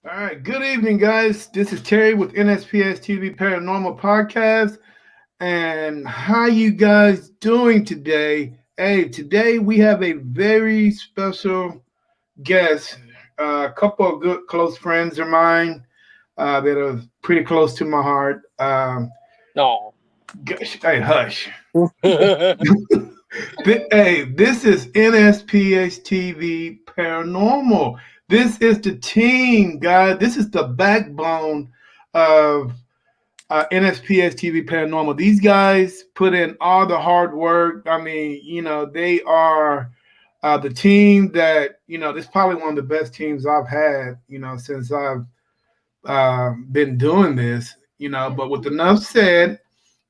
All right, good evening, guys. This is Terry with Nsps TV Paranormal Podcast. And how you guys doing today? Hey, today we have a very special guest. A couple of good close friends of mine that are pretty close to my heart. No. Hey, hush. Hey, this is NSPS TV Paranormal. This is the team, guys. This is the backbone of NSPS TV Paranormal. These guys put in all the hard work. I mean, they are the team that, this is probably one of the best teams I've had, since I've been doing this, But with enough said,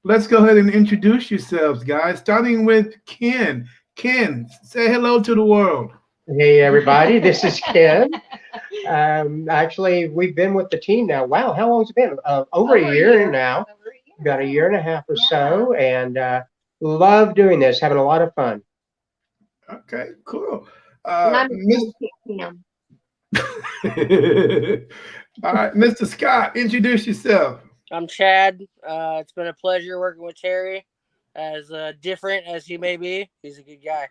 let's go ahead and introduce yourselves, guys, starting with Ken. Ken, say hello to the world. Hey, everybody, this is Ken. Actually, we've been with the team now. Wow, how long has it been? Over a year now. About a year and a half or so, and love doing this, having a lot of fun. Okay, cool. I'm All right, Mr. Scott, introduce yourself. I'm Chad. It's been a pleasure working with Terry. As different as he may be, he's a good guy.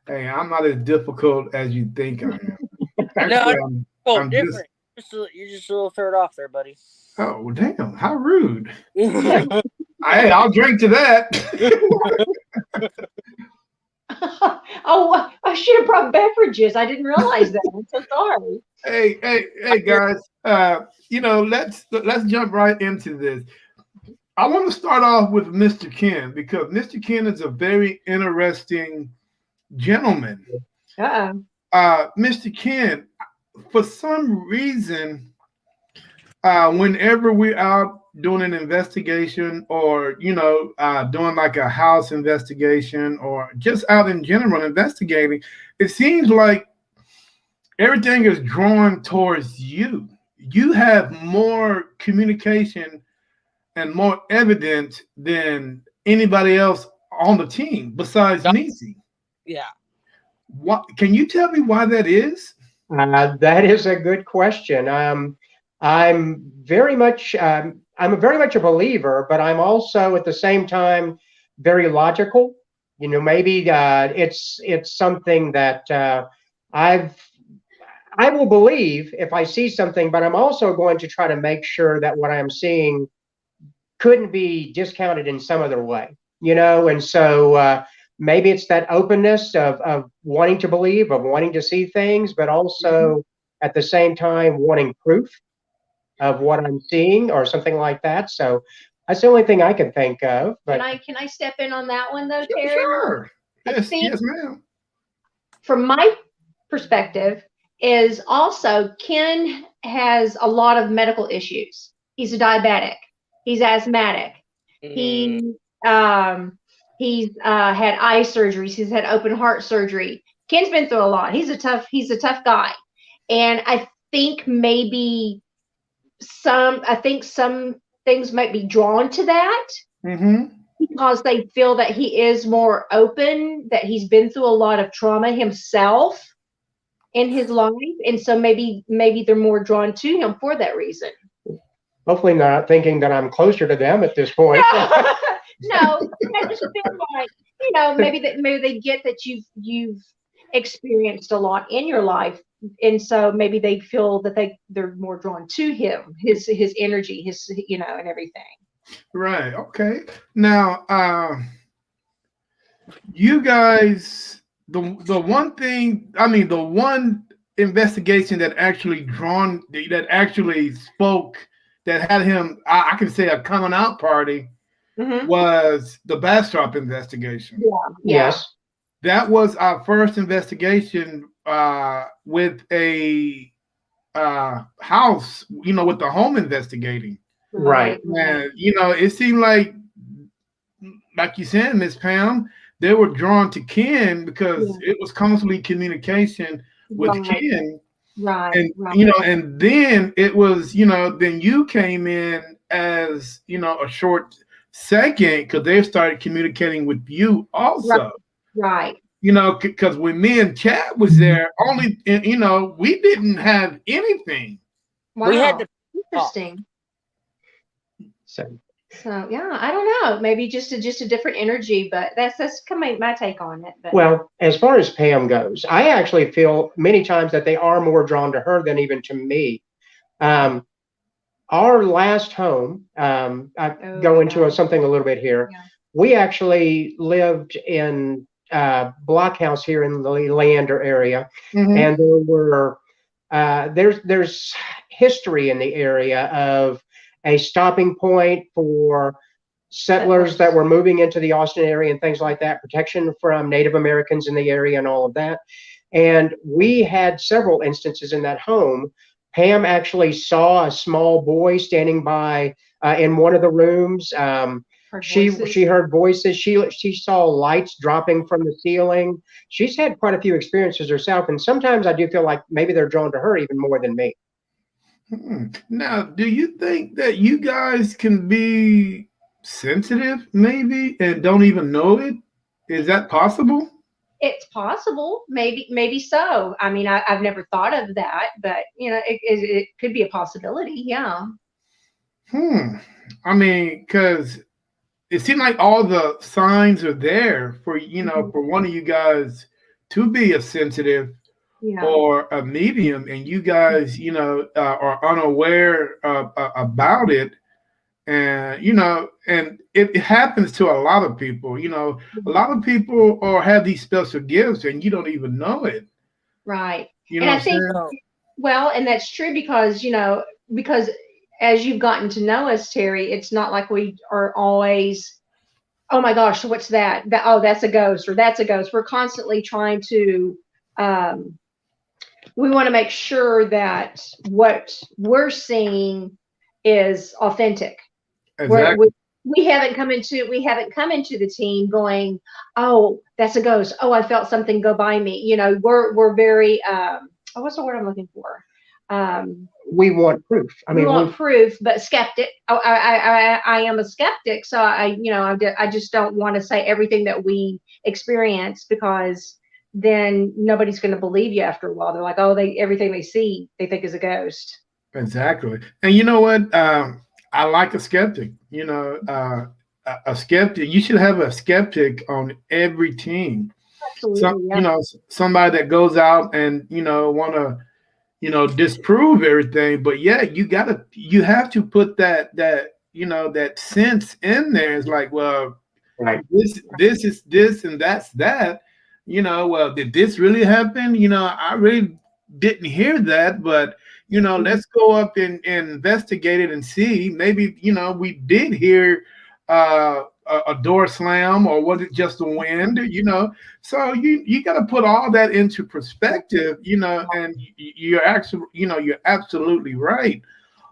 Hey, I'm not as difficult as you think I am. Actually, I'm different. You're just a little third off there, buddy. Oh, damn. How rude. Hey, I'll drink to that. Oh, I should have brought beverages. I didn't realize that. I'm so sorry. Hey, guys. Let's jump right into this. I want to start off with Mr. Ken because Mr. Ken is a very interesting gentleman. Mr. Ken, for some reason, whenever we're out doing an investigation or, doing like a house investigation or just out in general investigating, it seems like everything is drawn towards you. You have more communication and more evidence than anybody else on the team besides Nisi. Yeah. What can you tell me why that is? That is a good question. I'm very much a believer, but I'm also at the same time very logical. Maybe it's something that I will believe if I see something, but I'm also going to try to make sure that what I'm seeing couldn't be discounted in some other way. And so maybe it's that openness of wanting to believe, of wanting to see things, but also at the same time wanting proof of what I'm seeing or something like that. So that's the only thing I can think of. But Can I step in on that one though, Terry? Sure. Yes, ma'am. From my perspective, is also Ken has a lot of medical issues. He's a diabetic. He's asthmatic. He's had eye surgeries. He's had open heart surgery. Ken's been through a lot. He's a tough guy. And I think maybe some things might be drawn to that because they feel that he is more open, that he's been through a lot of trauma himself in his life. And so maybe they're more drawn to him for that reason. Hopefully not thinking that I'm closer to them at this point. No, I just feel like, maybe they get that you've experienced a lot in your life, and so maybe they feel that they're more drawn to him, his energy, his and everything. Right. Okay. Now, you guys, the one investigation that actually spoke, that had him, I can say, a coming out party. Was the Bastrop investigation. Yes. That was our first investigation with a house, with the home investigating. Right. And, it seemed like you said, Miss Pam, they were drawn to Ken because it was constantly communication with Ken. Right. And, and then it was, then you came in as, a short second because they started communicating with you also. Right. You know, because when me and Chad was there, only you know, we didn't have anything. Wow. We had to Interesting. So So yeah, I don't know. Maybe just a different energy, but that's kind of my take on it. But well, as far as Pam goes, I actually feel many times that they are more drawn to her than even to me. Our last home, I go into something a little bit here. Yeah. We actually lived in a block house here in the Leander area, and there were there's history in the area of a stopping point for settlers that were moving into the Austin area and things like that, protection from Native Americans in the area and all of that. And we had several instances in that home. Pam actually saw a small boy standing by in one of the rooms. She heard voices. She saw lights dropping from the ceiling. She's had quite a few experiences herself, and sometimes I do feel like maybe they're drawn to her even more than me. Now, do you think that you guys can be sensitive, maybe, and don't even know it? Is that possible? it's possible, maybe so. I mean, I've never thought of that, but you know, it could be a possibility. Yeah. I mean, because it seemed like all the signs are there for, you know, for one of you guys to be a sensitive Yeah. or a medium, and you guys, you know, are unaware about it. And you know, and it happens to a lot of people. You know, a lot of people or have these special gifts, and you don't even know it. Right. You know And what I I'm think, saying? well, and that's true because, you know, because as you've gotten to know us, Terry, it's not like we are always, oh my gosh, what's that? Oh, that's a ghost or that's a ghost. We're constantly trying to, um, we want to make sure that what we're seeing is authentic. Exactly. We haven't come into the team going, oh, that's a ghost. Oh, I felt something go by me. You know, we're very oh, what's the word I'm looking for? We want proof. I We mean, want proof, but skeptic. Oh, I am a skeptic, so I just don't want to say everything that we experience because then nobody's going to believe you after a while. They're like, oh, everything they see they think is a ghost. Exactly. And you know what? I like a skeptic. You know, a skeptic. You should have a skeptic on every team. Absolutely, You know, somebody that goes out and you know want to you know disprove everything. But yeah, you have to put that you know that sense in there. It's like, well, right. this is this and that's that. You know, well, did this really happen? You know, I really didn't hear that, but you know, let's go up and investigate it and see. Maybe you know we did hear a door slam, or was it just the wind? You know, so you got to put all that into perspective. You know, and you're actually you're absolutely right.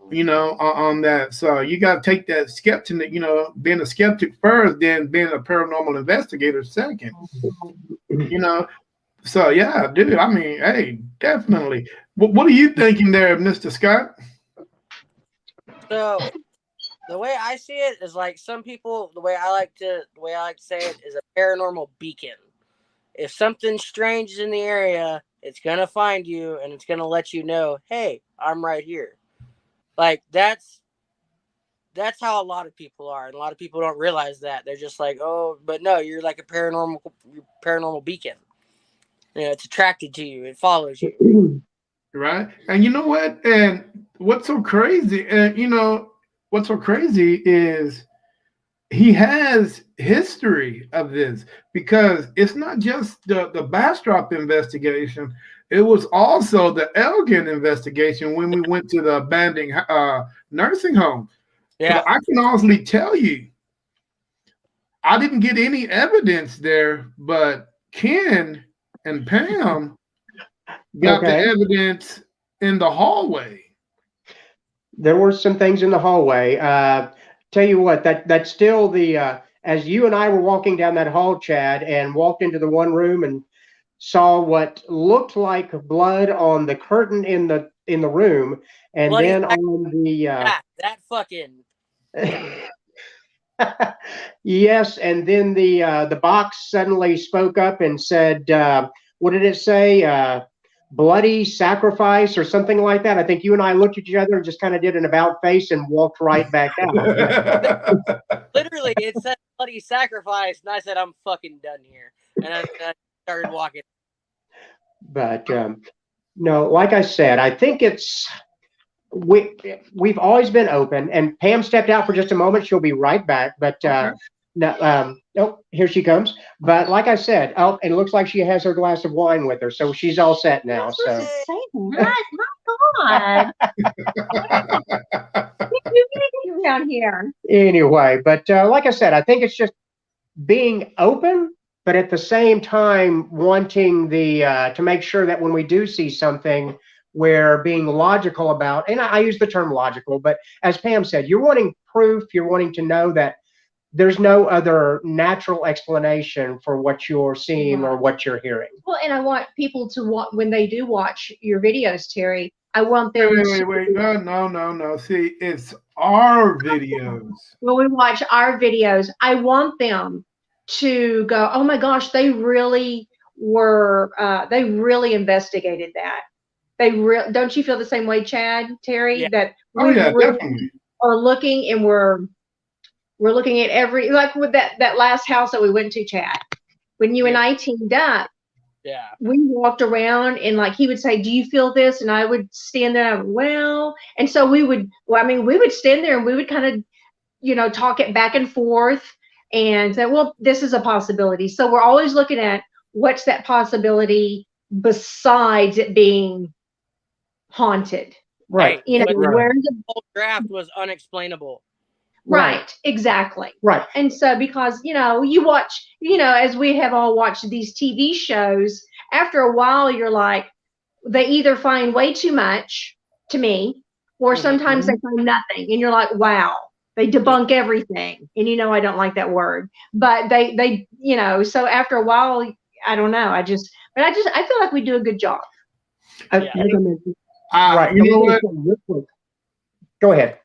You know, on that. So you got to take that skeptic, you know, being a skeptic first, then being a paranormal investigator second. You know, so yeah, dude. I mean, hey, definitely. What are you thinking there, Mr. Scott? So the way I see it is like some people. The way I like to say it is a paranormal beacon. If something strange is in the area, it's gonna find you and it's gonna let you know, hey, I'm right here. Like that's how a lot of people are, and a lot of people don't realize that. They're just like, oh, but no, you're like a paranormal beacon. You know, it's attracted to you, it follows you. Right. And you know what? And what's so crazy? And you know what's so crazy is he has history of this because it's not just the Bastrop investigation. It was also the Elgin investigation when we went to the abandoned nursing home. Yeah. I can honestly tell you, I didn't get any evidence there, but Ken and Pam got the evidence in the hallway. There were some things in the hallway. Tell you what, that's still the as you and I were walking down that hall, Chad, and walked into the one room and saw what looked like blood on the curtain in the room, and Bloody then on the that fucking Yes, and then the box suddenly spoke up and said, "What did it say? Bloody sacrifice or something like that." I think you and I looked at each other and just kind of did an about face and walked right back out. Literally, it said bloody sacrifice, and I said, I'm fucking done here. And I started walking. But no, like I said, I think we've always been open. And Pam stepped out for just a moment. She'll be right back. But no, oh, here she comes. But like I said, oh, and it looks like she has her glass of wine with her, so she's all set now. So. My God. What do you do around here? Anyway, but like I said, I think it's just being open, but at the same time wanting to make sure that when we do see something, we're being logical about, and I use the term logical, but as Pam said, you're wanting proof, you're wanting to know that there's no other natural explanation for what you're seeing or what you're hearing. Well, and I want people to watch when they do watch your videos, Terry. I want them wait. No. See, it's our videos. when we watch our videos, I want them to go, oh my gosh, they really were, they really investigated that. Don't you feel the same way, Chad, Terry? Yeah. That Oh, we yeah, really definitely. are looking, and we're looking at every, like with that last house that we went to, Chad. When you and I teamed up, Yeah. we walked around, and like he would say, "Do you feel this?" And I would stand there, and I would, well, and so we would stand there and we would kind of, talk it back and forth and say, well, this is a possibility. So we're always looking at what's that possibility besides it being haunted. Right. Hey, but the Where's the whole draft was unexplainable. right, exactly. Right. And so because, you watch, as we have all watched these TV shows, after a while you're like, they either find way too much to me, or sometimes they find nothing. And you're like, wow, they debunk everything. And I don't like that word. But they so after a while, I don't know. I feel like we do a good job. Yeah. Right. You know what? Go ahead.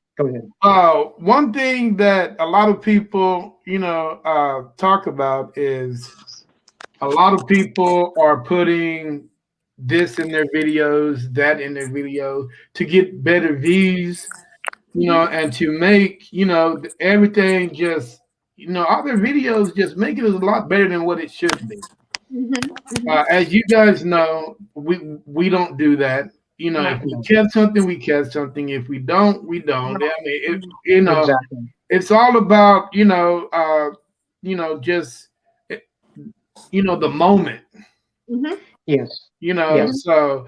One thing that a lot of people, talk about is a lot of people are putting this in their videos, that in their video to get better views, and to make, everything just, all their videos just make it a lot better than what it should be. As you guys know, we don't do that. If we catch something, we catch something. If we don't, we don't. I mean, Exactly. it's all about, just, the moment. Yes. So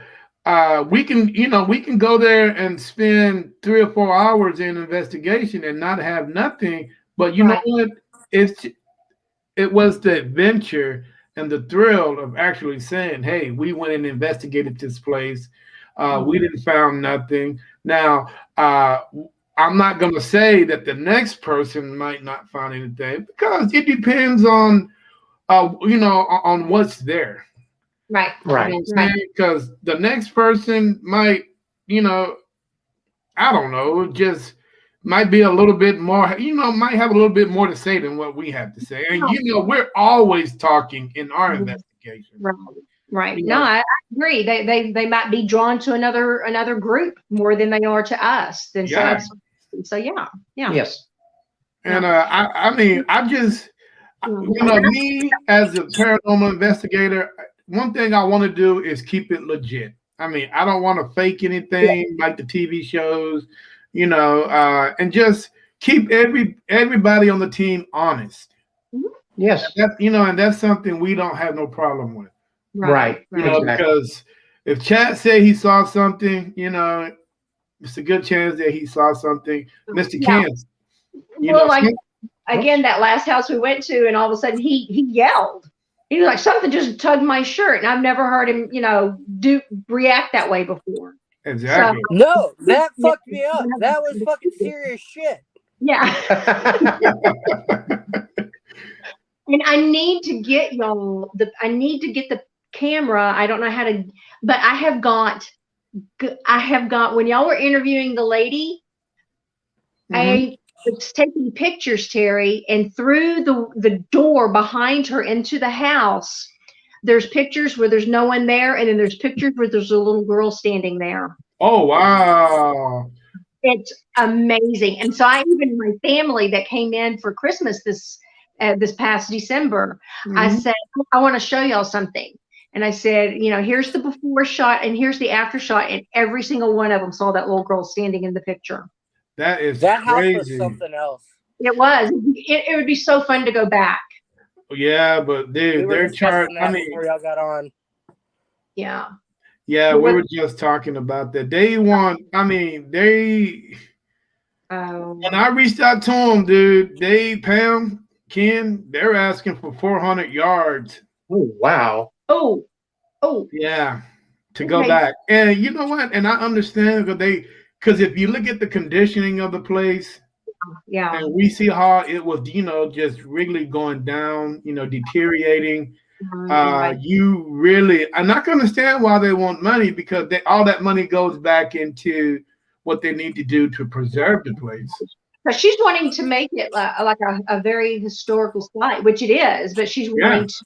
we can go there and spend 3 or 4 hours in investigation and not have nothing. But you know what? It was the adventure and the thrill of actually saying, hey, we went and investigated this place. We didn't found nothing. Now, I'm not going to say that the next person might not find anything, because it depends on, on what's there. Right. Because the next person might, I don't know, just might be a little bit more, might have a little bit more to say than what we have to say. And, we're always talking in our investigation. Right. No, I agree. They might be drawn to another group more than they are to us. And so yeah. Yes. And I just, me as a paranormal investigator, one thing I want to do is keep it legit. I mean, I don't want to fake anything like the TV shows, and just keep everybody on the team honest. Yes. And that's something we don't have no problem with. Right. Exactly. Because if Chad said he saw something, it's a good chance that he saw something. Mr. Kansas. Again, that last house we went to, and all of a sudden he yelled. He was like, something just tugged my shirt, and I've never heard him, react that way before. Exactly. So, no, that fucked me up. That was fucking serious shit. Yeah. And I need to get y'all. I need to get the camera. I don't know how to, but I have got. When y'all were interviewing the lady, was taking pictures, Terry, and through the door behind her into the house, there's pictures where there's no one there, and then there's pictures where there's a little girl standing there. Oh, wow. It's amazing. And so even my family that came in for Christmas this past December, I said, I want to show y'all something. And I said, here's the before shot and here's the after shot. And every single one of them saw that little girl standing in the picture. That is That house crazy. was something else. It was. It would be so fun to go back. Yeah, but dude, We were their chart. discussing that before y'all got on. Yeah. Yeah, we were just talking about that. They want. I mean, they. When I reached out to them, dude, Pam, Ken, they're asking for 400 yards. Oh, wow. Oh. Yeah, to go back. And you know what? And I understand because if you look at the conditioning of the place, yeah, and we see how it was, just really going down, deteriorating. You really, and I can understand why they want money, because all that money goes back into what they need to do to preserve the place. But she's wanting to make it like a very historical site, which it is, but she's wanting to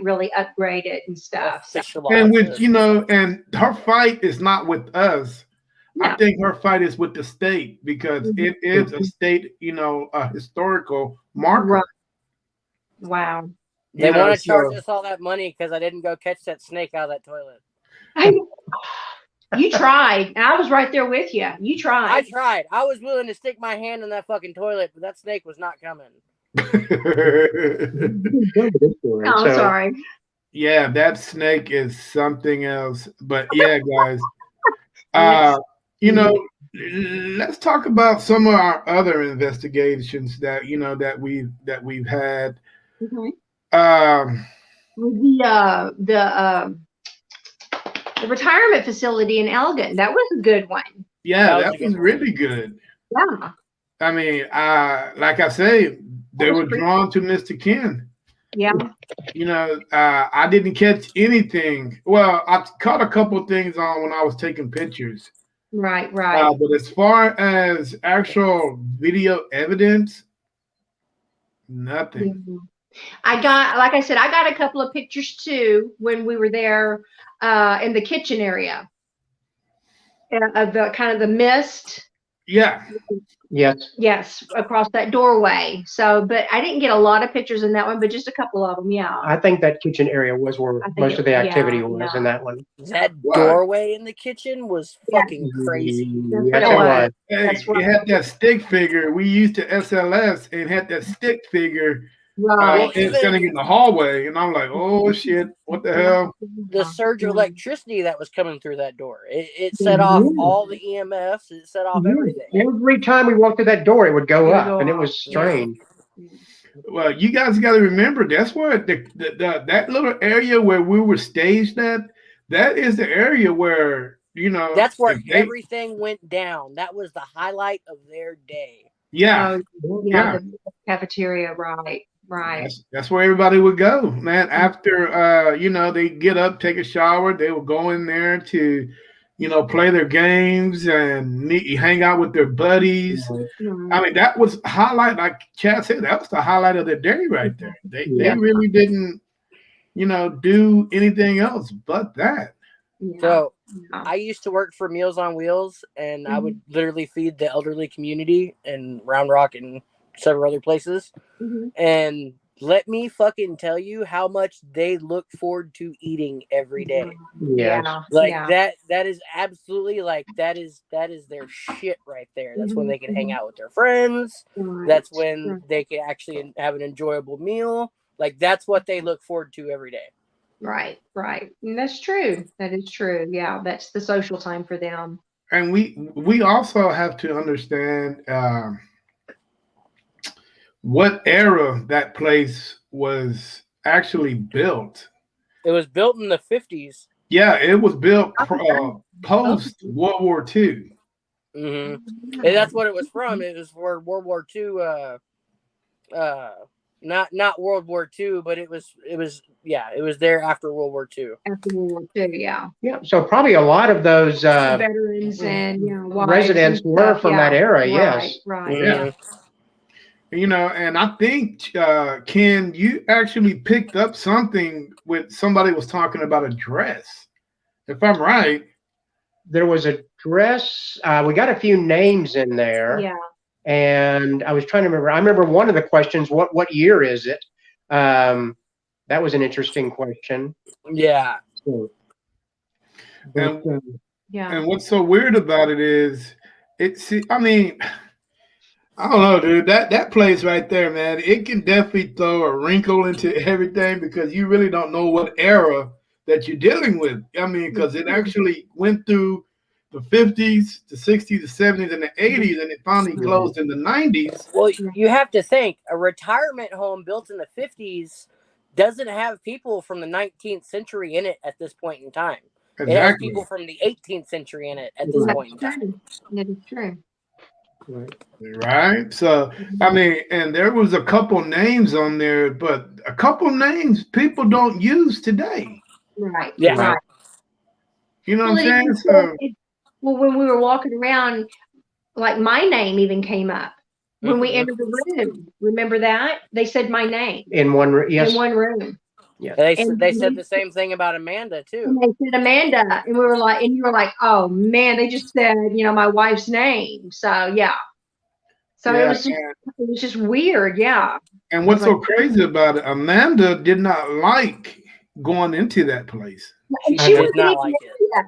really upgrade it and stuff. And with and her fight is not with us. No. I think her fight is with the state, because it is a state, a historical marker. Right. Wow. They want to charge us all that money because I didn't go catch that snake out of that toilet. You tried. And I was right there with you. You tried. I tried. I was willing to stick my hand in that fucking toilet, but that snake was not coming. I'm sorry. Yeah, that snake is something else. But yeah, guys. Let's talk about some of our other investigations that that we've had. The retirement facility in Elgin, that was a good one. Yeah, that was really good. Yeah. I mean, like I say, they were drawn to Mr. Ken. Yeah. I didn't catch anything. Well, I caught a couple of things on when I was taking pictures. Right. But as far as actual video evidence, nothing. Mm-hmm. I got a couple of pictures too when we were there in the kitchen area of the kind of the mist. Yeah. Yes, across that doorway. So, but I didn't get a lot of pictures in that one, but just a couple of them. Yeah. I think that kitchen area was where most of the activity was in that one. That doorway in the kitchen was fucking crazy. Yes, it was. Hey, it had that stick figure. We used to SLS and had that stick figure. Right. Standing in the hallway, and I'm like, oh shit, what the hell? The surge of electricity that was coming through that door, it set off all the EMFs. It set off everything. Every time we walked through that door, it would go up, and it was strange. Well, you guys got to remember, that's where that little area where we were staged at. That is the area where that's where everything went down. That was the highlight of their day. Yeah. The cafeteria, right. That's where everybody would go, man. After they get up, take a shower, they would go in there to play their games and hang out with their buddies. Mm-hmm. I mean, that was highlight, like Chad said, that was the highlight of the day right there. They really didn't do anything else but that. So I used to work for Meals on Wheels, and I would literally feed the elderly community in Round Rock and several other places. And let me fucking tell you how much they look forward to eating every day. That is absolutely that is their shit right there. That's when they can hang out with their friends. That's when they can actually have an enjoyable meal. That's what they look forward to every day. Right. And that's true. That is true. Yeah, that's the social time for them. And we also have to understand what era that place was actually built. It was built in the 50s. Yeah, it was built post World War II. And that's what it was from. It was for World War II. Not World War II, but it was there after World War II. After World War II, yeah. Yeah, so probably a lot of those Veterans and wives residents and were stuff, from that era. Yes. Right. Yeah. And I think Ken, you actually picked up something with somebody was talking about a dress, if I'm right. There was a dress. We got a few names in there. Yeah. And I was trying to remember. I remember one of the questions. What year is it? That was an interesting question. Yeah. So, And Yeah. and what's so weird about it is, I mean, I don't know, dude. That place right there, man, it can definitely throw a wrinkle into everything because you really don't know what era that you're dealing with. I mean, because it actually went through the 50s, the 60s, the 70s, and the 80s, and it finally closed in the 90s. Well, you have to think a retirement home built in the 50s doesn't have people from the 19th century in it at this point in time. Exactly. It has people from the 18th century in it at this point in time. That is true. Right. So, I mean, and there was a couple names on there, but a couple names people don't use today. Right. Yeah. Right. You know what I'm saying? So, when we were walking around, like my name even came up when we entered the room. Remember that? They said my name in one room. Yes. In one room. Yeah. They said the same thing about Amanda too. And they said Amanda, and we were like, and you were like, oh man, they just said my wife's name. So yeah. So it was just weird, yeah. And what's so crazy about it, Amanda did not like going into that place. And she did not like it. Yet.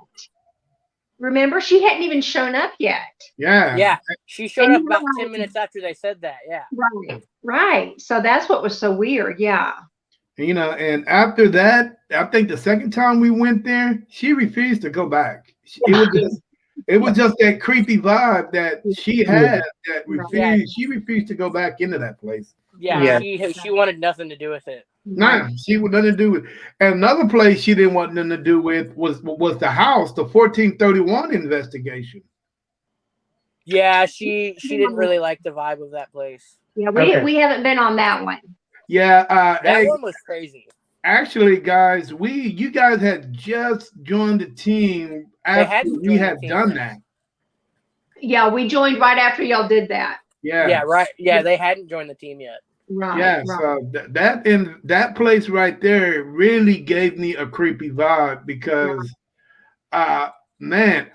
Remember, she hadn't even shown up yet. Yeah. Yeah. She showed up about 10 minutes after they said that. Yeah. Right. So that's what was so weird. Yeah. And after that, I think the second time we went there, she refused to go back. It was just that creepy vibe that she had that refused. She refused to go back into that place. Yeah. She wanted nothing to do with it. Nah, she would nothing to do with it. And another place she didn't want nothing to do with was the house, the 1431 investigation. Yeah, she didn't really like the vibe of that place. Yeah, we haven't been on that one. Yeah, that one was crazy. Actually, guys, you guys had just joined the team after we had done that. Yeah, we joined right after y'all did that. Yeah. Yeah, right. Yeah, they hadn't joined the team yet. Right. Yeah, so that place right there really gave me a creepy vibe because, man,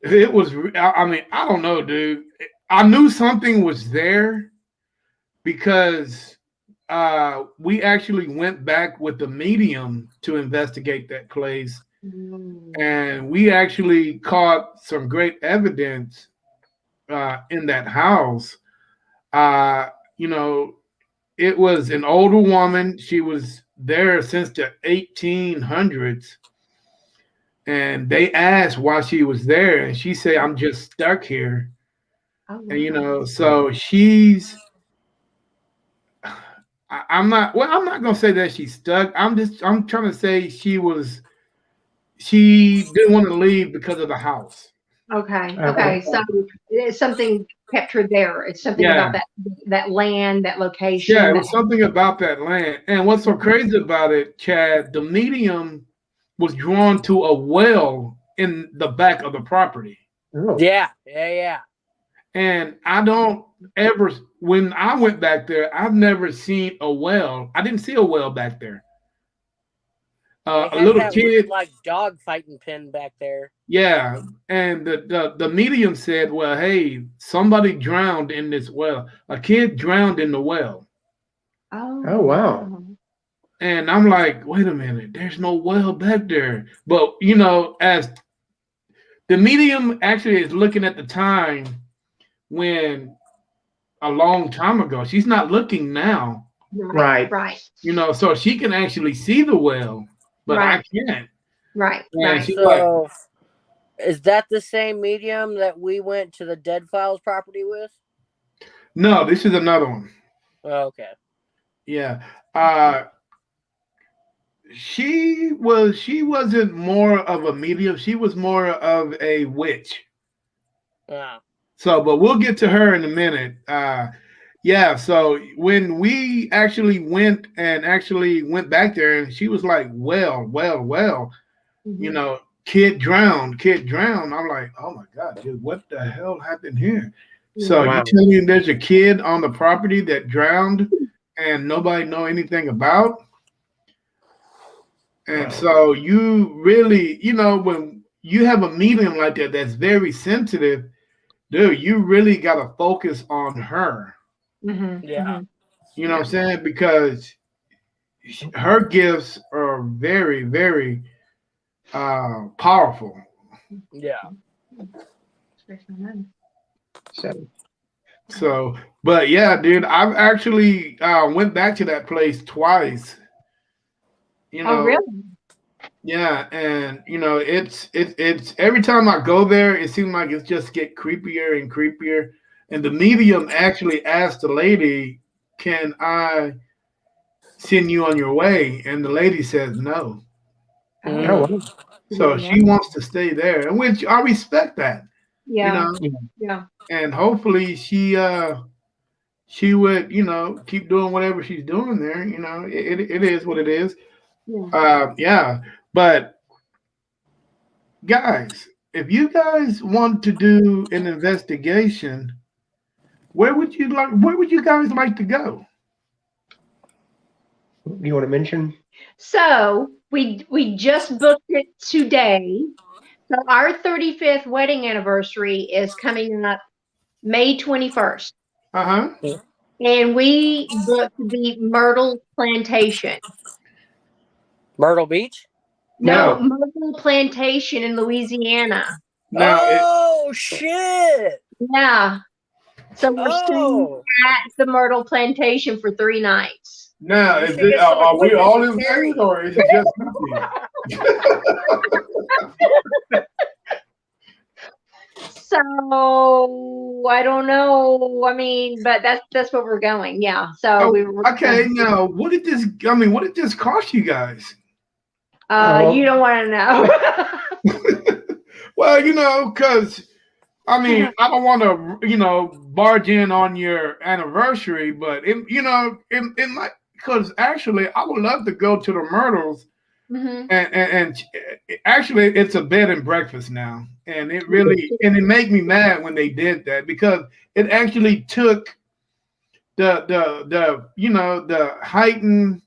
it was. I mean, I don't know, dude. I knew something was there because we actually went back with the medium to investigate that place, and we actually caught some great evidence in that house. It was an older woman. She was there since the 1800s. And they asked why she was there. And she said, I'm just stuck here. Oh, wow. And, so I'm not going to say that she's stuck. I'm trying to say she didn't want to leave because of the house. Okay. So it's something kept her there. It's something about that land, that location. Yeah, it was something about that land. And what's so crazy about it, Chad, the medium was drawn to a well in the back of the property. Oh. Yeah. And when I went back there, I've never seen a well. I didn't see a well back there. A little kid, weird, like dog fighting pen back there. Yeah, and the medium said, "Well, hey, somebody drowned in this well. A kid drowned in the well." Oh wow! And I'm like, "Wait a minute, there's no well back there." But as the medium actually is looking at the time when a long time ago, she's not looking now. Right. So she can actually see the well. But I can't. Right. So, is that the same medium that we went to the Dead Files property with? No, this is another one. Oh, okay. Yeah. She wasn't more of a medium. She was more of a witch. Wow. So, but we'll get to her in a minute. yeah. So when we actually went back there, and she was like, well, you Mhm. know, kid drowned. I'm like, oh my god, dude, what the hell happened here? So Yeah. you Wow. telling me there's a kid on the property that drowned and nobody know anything about? And Wow. so you really, when you have a medium like that that's very sensitive, dude, you really got to focus on her. Mhm. Yeah. Mhm. You know what I'm saying? Because her gifts are very, very powerful. Yeah. So So, but yeah, dude, I've actually went back to that place twice. You Oh, know, really? yeah, and it's every time I go there, it seems like it's just get creepier and creepier. And the medium actually asked the lady, "Can I send you on your way?" And the lady says no. oh Mm. wow. So Yeah. she wants to stay there, and which I respect that, you Yeah. know. Yeah. Yeah. And hopefully she would, keep doing whatever she's doing there. It is what it is. Yeah. Yeah, but guys, if you guys want to do an investigation, where would you guys like to go? Do you want to mention? So we just booked it today. So our 35th wedding anniversary is coming up May 21st. Uh-huh. And we booked the Myrtle Plantation. Myrtle Beach. No, No, Myrtle Plantation in Louisiana. now Oh shit! Yeah. So we're staying Oh, at the Myrtle Plantation for 3 nights. now we is should it get some are we equipment all to carry. invited or is it just me? So I don't know. I mean, but that's where we're going. Yeah. So Oh, we were. okay, now what did this cost you guys? You don't want to know. Well, because I don't want to, barge in on your anniversary, but in like, because actually, I would love to go to the Myrtles, Hmm. and actually, it's a bed and breakfast now, and it made me mad when they did that because it actually took the heightened,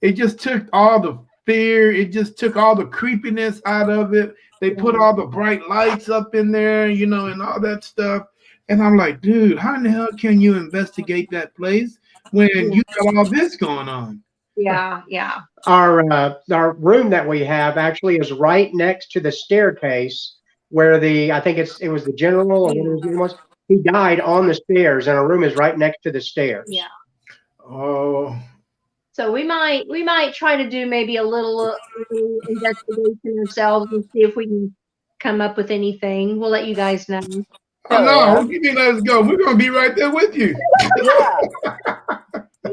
it just took all the fear, it just took all the creepiness out of it. They put all the bright lights up in there, and all that stuff. And I'm like, dude, how in the hell can you investigate that place when you got all this going on? Yeah. Yeah. Our room that we have actually is right next to the staircase where I think it was the general or whatever his name was. He died on the stairs, and our room is right next to the stairs. Yeah. Oh, So we might try to do maybe a little investigation ourselves and see if we can come up with anything. We'll let you guys know. oh Hell no, yeah! what do you mean let's go? We're gonna be right there with you. Yeah,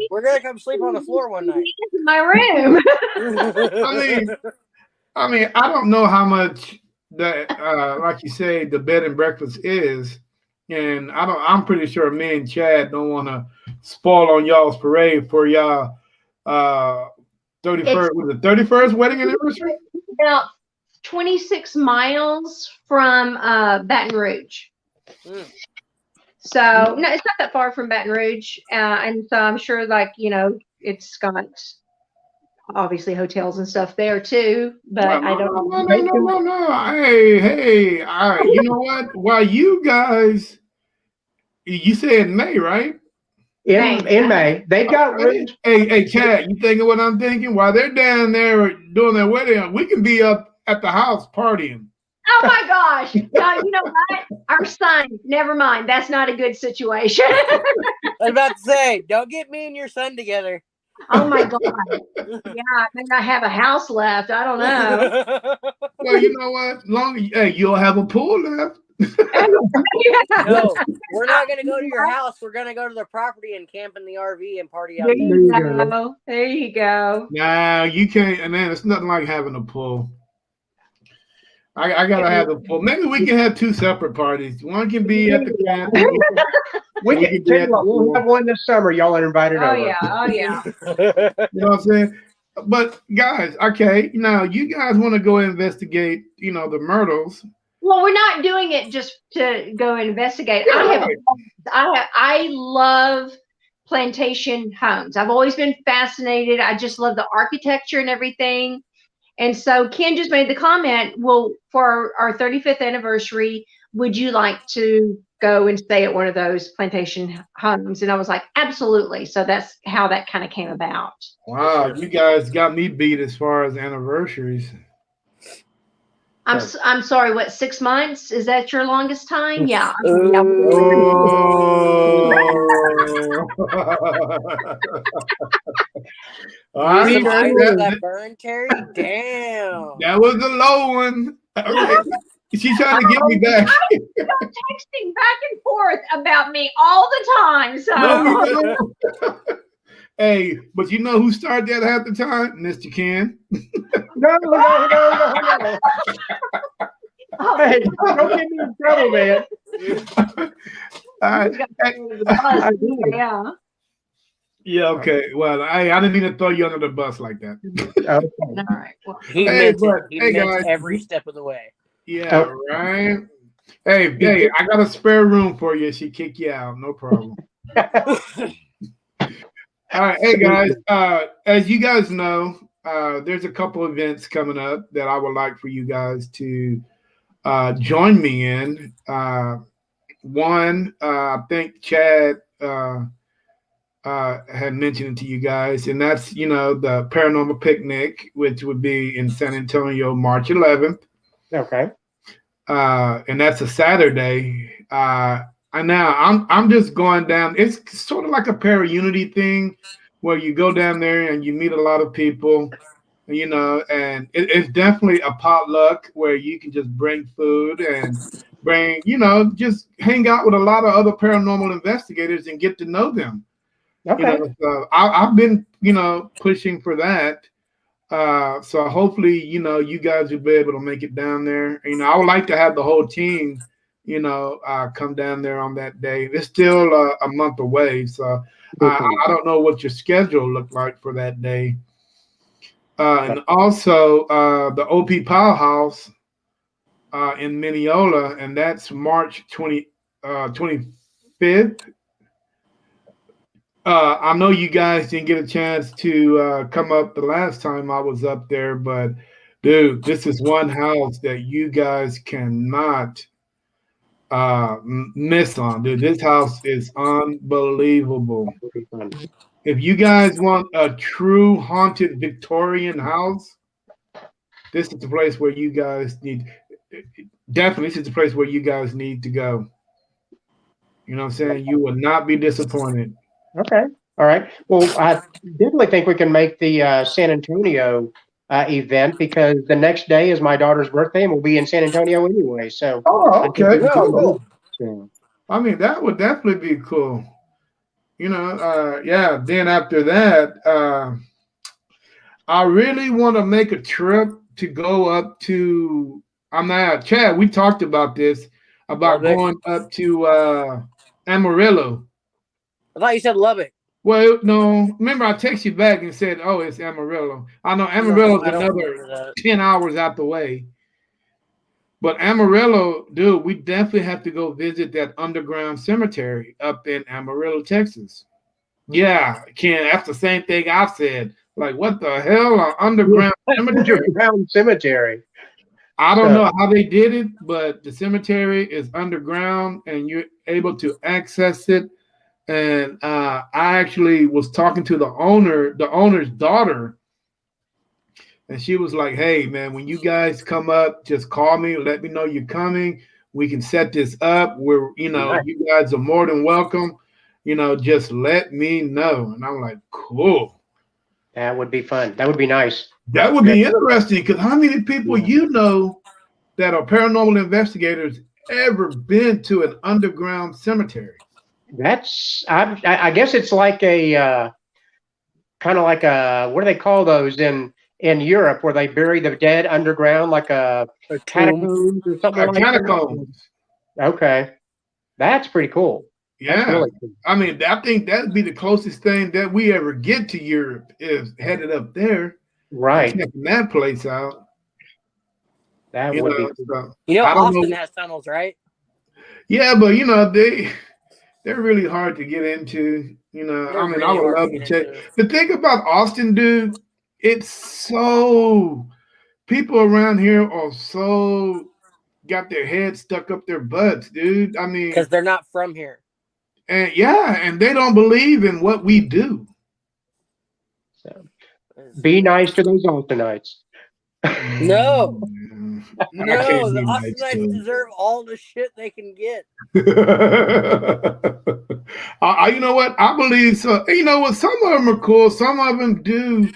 we're gonna come sleep on the floor one night. In my room. I mean, I don't know how much that, like you say, the bed and breakfast is, and I'm pretty sure me and Chad don't want to spoil on y'all's parade for y'all 31st. Was it 31st wedding anniversary? About 26 miles from Baton Rouge. Mm. So no, it's not that far from Baton Rouge, and so I'm sure, it's got obviously hotels and stuff there too. But I don't know. No. Hey, you know what? While you guys, you said May, right? In May, they've got rooms. Hey, Chad, you thinking what I'm thinking? While they're down there doing their wedding, we can be up at the house partying. Oh my gosh! No, you know what? Our son. Never mind. That's not a good situation. I was about to say, don't get me and your son together. Oh my god! Yeah, I may not have a house left. I don't know. Well, you know what? You'll have a pool left. No, we're not gonna go to your house. We're gonna go to the property and camp in the RV and party out There there. you go. There you go. Nah, you can't. And then it's nothing like having a pool. I gotta have a pool. Maybe we can have two separate parties. One can be at the camp. We We can can do that we'll before. have one this summer. Y'all are invited Oh over. yeah, oh yeah. You know what I'm saying? But guys, okay, now you guys want to go investigate, the myrtles. Well, we're not doing it just to go investigate. Yeah, right. I love plantation homes. I've always been fascinated. I just love the architecture and everything. And so Ken just made the comment, well, for our 35th anniversary, would you like to go and stay at one of those plantation homes? And I was like, absolutely. So that's how that kind of came about. Wow, you guys got me beat as far as anniversaries. I'm sorry, what, 6 months? Is that your longest time? Yeah. Oh. All right, Some ice that, that burn, Terry. Damn. that was a low one. Okay. She's trying to get me back. Texting back and forth about me all the time. So No, you don't. Hey, but you know who started that half the time? Mr. Ken. No. Hey, don't get me in trouble, man. All right. yeah. Yeah, okay. Well, I didn't mean to throw you under the bus like that. Okay. All right. Well, He Hey, meant but, it. He hey, meant guys. every step of the way. Yeah, right. Hey, I got a spare room for you. She kick you out, no problem. All right, hey guys. As you guys know, there's a couple events coming up that I would like for you guys to join me in. One, I think Chad had mentioned it to you guys, and that's the Paranormal Picnic, which would be in San Antonio, March 11th. Okay. And that's a Saturday. And now I'm just going down. It's sort of like a para-unity thing, where you go down there and you meet a lot of people, and it's definitely a potluck where you can just bring food and just hang out with a lot of other paranormal investigators and get to know them. Okay. So I've been pushing for that. So hopefully, you guys will be able to make it down there. I would like to have the whole team, come down there on that day. It's still a month away, so I don't know what your schedule looked like for that day. And also the OP Powerhouse in Mineola, and that's March 25th. I know you guys didn't get a chance to come up the last time I was up there, but dude, this is one house that you guys cannot miss on. Dude, this house is unbelievable. If you guys want a true haunted Victorian house, this is the place where you guys definitely, this is the place where you guys need to go. You know what I'm saying? You will not be disappointed. Okay. All right. Well, I definitely think we can make the San Antonio event, because the next day is my daughter's birthday and we'll be in San Antonio anyway. So, okay. Cool. I mean, that would definitely be cool. Yeah. Then after that, I really want to make a trip to go up to. Chad. We talked about this going up to Amarillo. I thought you said Lubbock. Well, no. Remember, I texted you back and said, "Oh, it's Amarillo." I know Amarillo's another 10 hours out the way. But Amarillo, dude, we definitely have to go visit that underground cemetery up in Amarillo, Texas. Yeah, Ken, that's the same thing I said. Like, what the hell? An underground cemetery? Underground cemetery. I don't know how they did it, but the cemetery is underground and you're able to access it. And I actually was talking to the owner's daughter, and she was like, "Hey, man, when you guys come up, just call me. Let me know you're coming. We can set this up. You guys are more than welcome. Just let me know." And I'm like, "Cool. That would be fun. That would be nice. That would be interesting, because how many people that are paranormal investigators ever been to an underground cemetery?" I guess it's like a kind of like what do they call those in Europe, where they bury the dead underground, like a catacombs or something like catacombs. that? Okay, that's pretty cool. Yeah, really cool. I mean, I think that'd be the closest thing that we ever get to Europe is headed up there, Right. checking that place out. That You would know, be cool. so You know, I don't Austin know. has tunnels, right? Yeah, but they're really hard to get into. You know, They're I mean, I really would hard to love to get check. into. The thing about Austin, dude, it's so people around here are so got their heads stuck up their butts, dude. I mean, Because they're not from here. and yeah, and they don't believe in what we do. So be nice to those Austinites. No. I can't No, the be nice to Austinites 'em. deserve all the shit they can get. You know what? I believe so. You know what? Some of them are cool. Some of them do.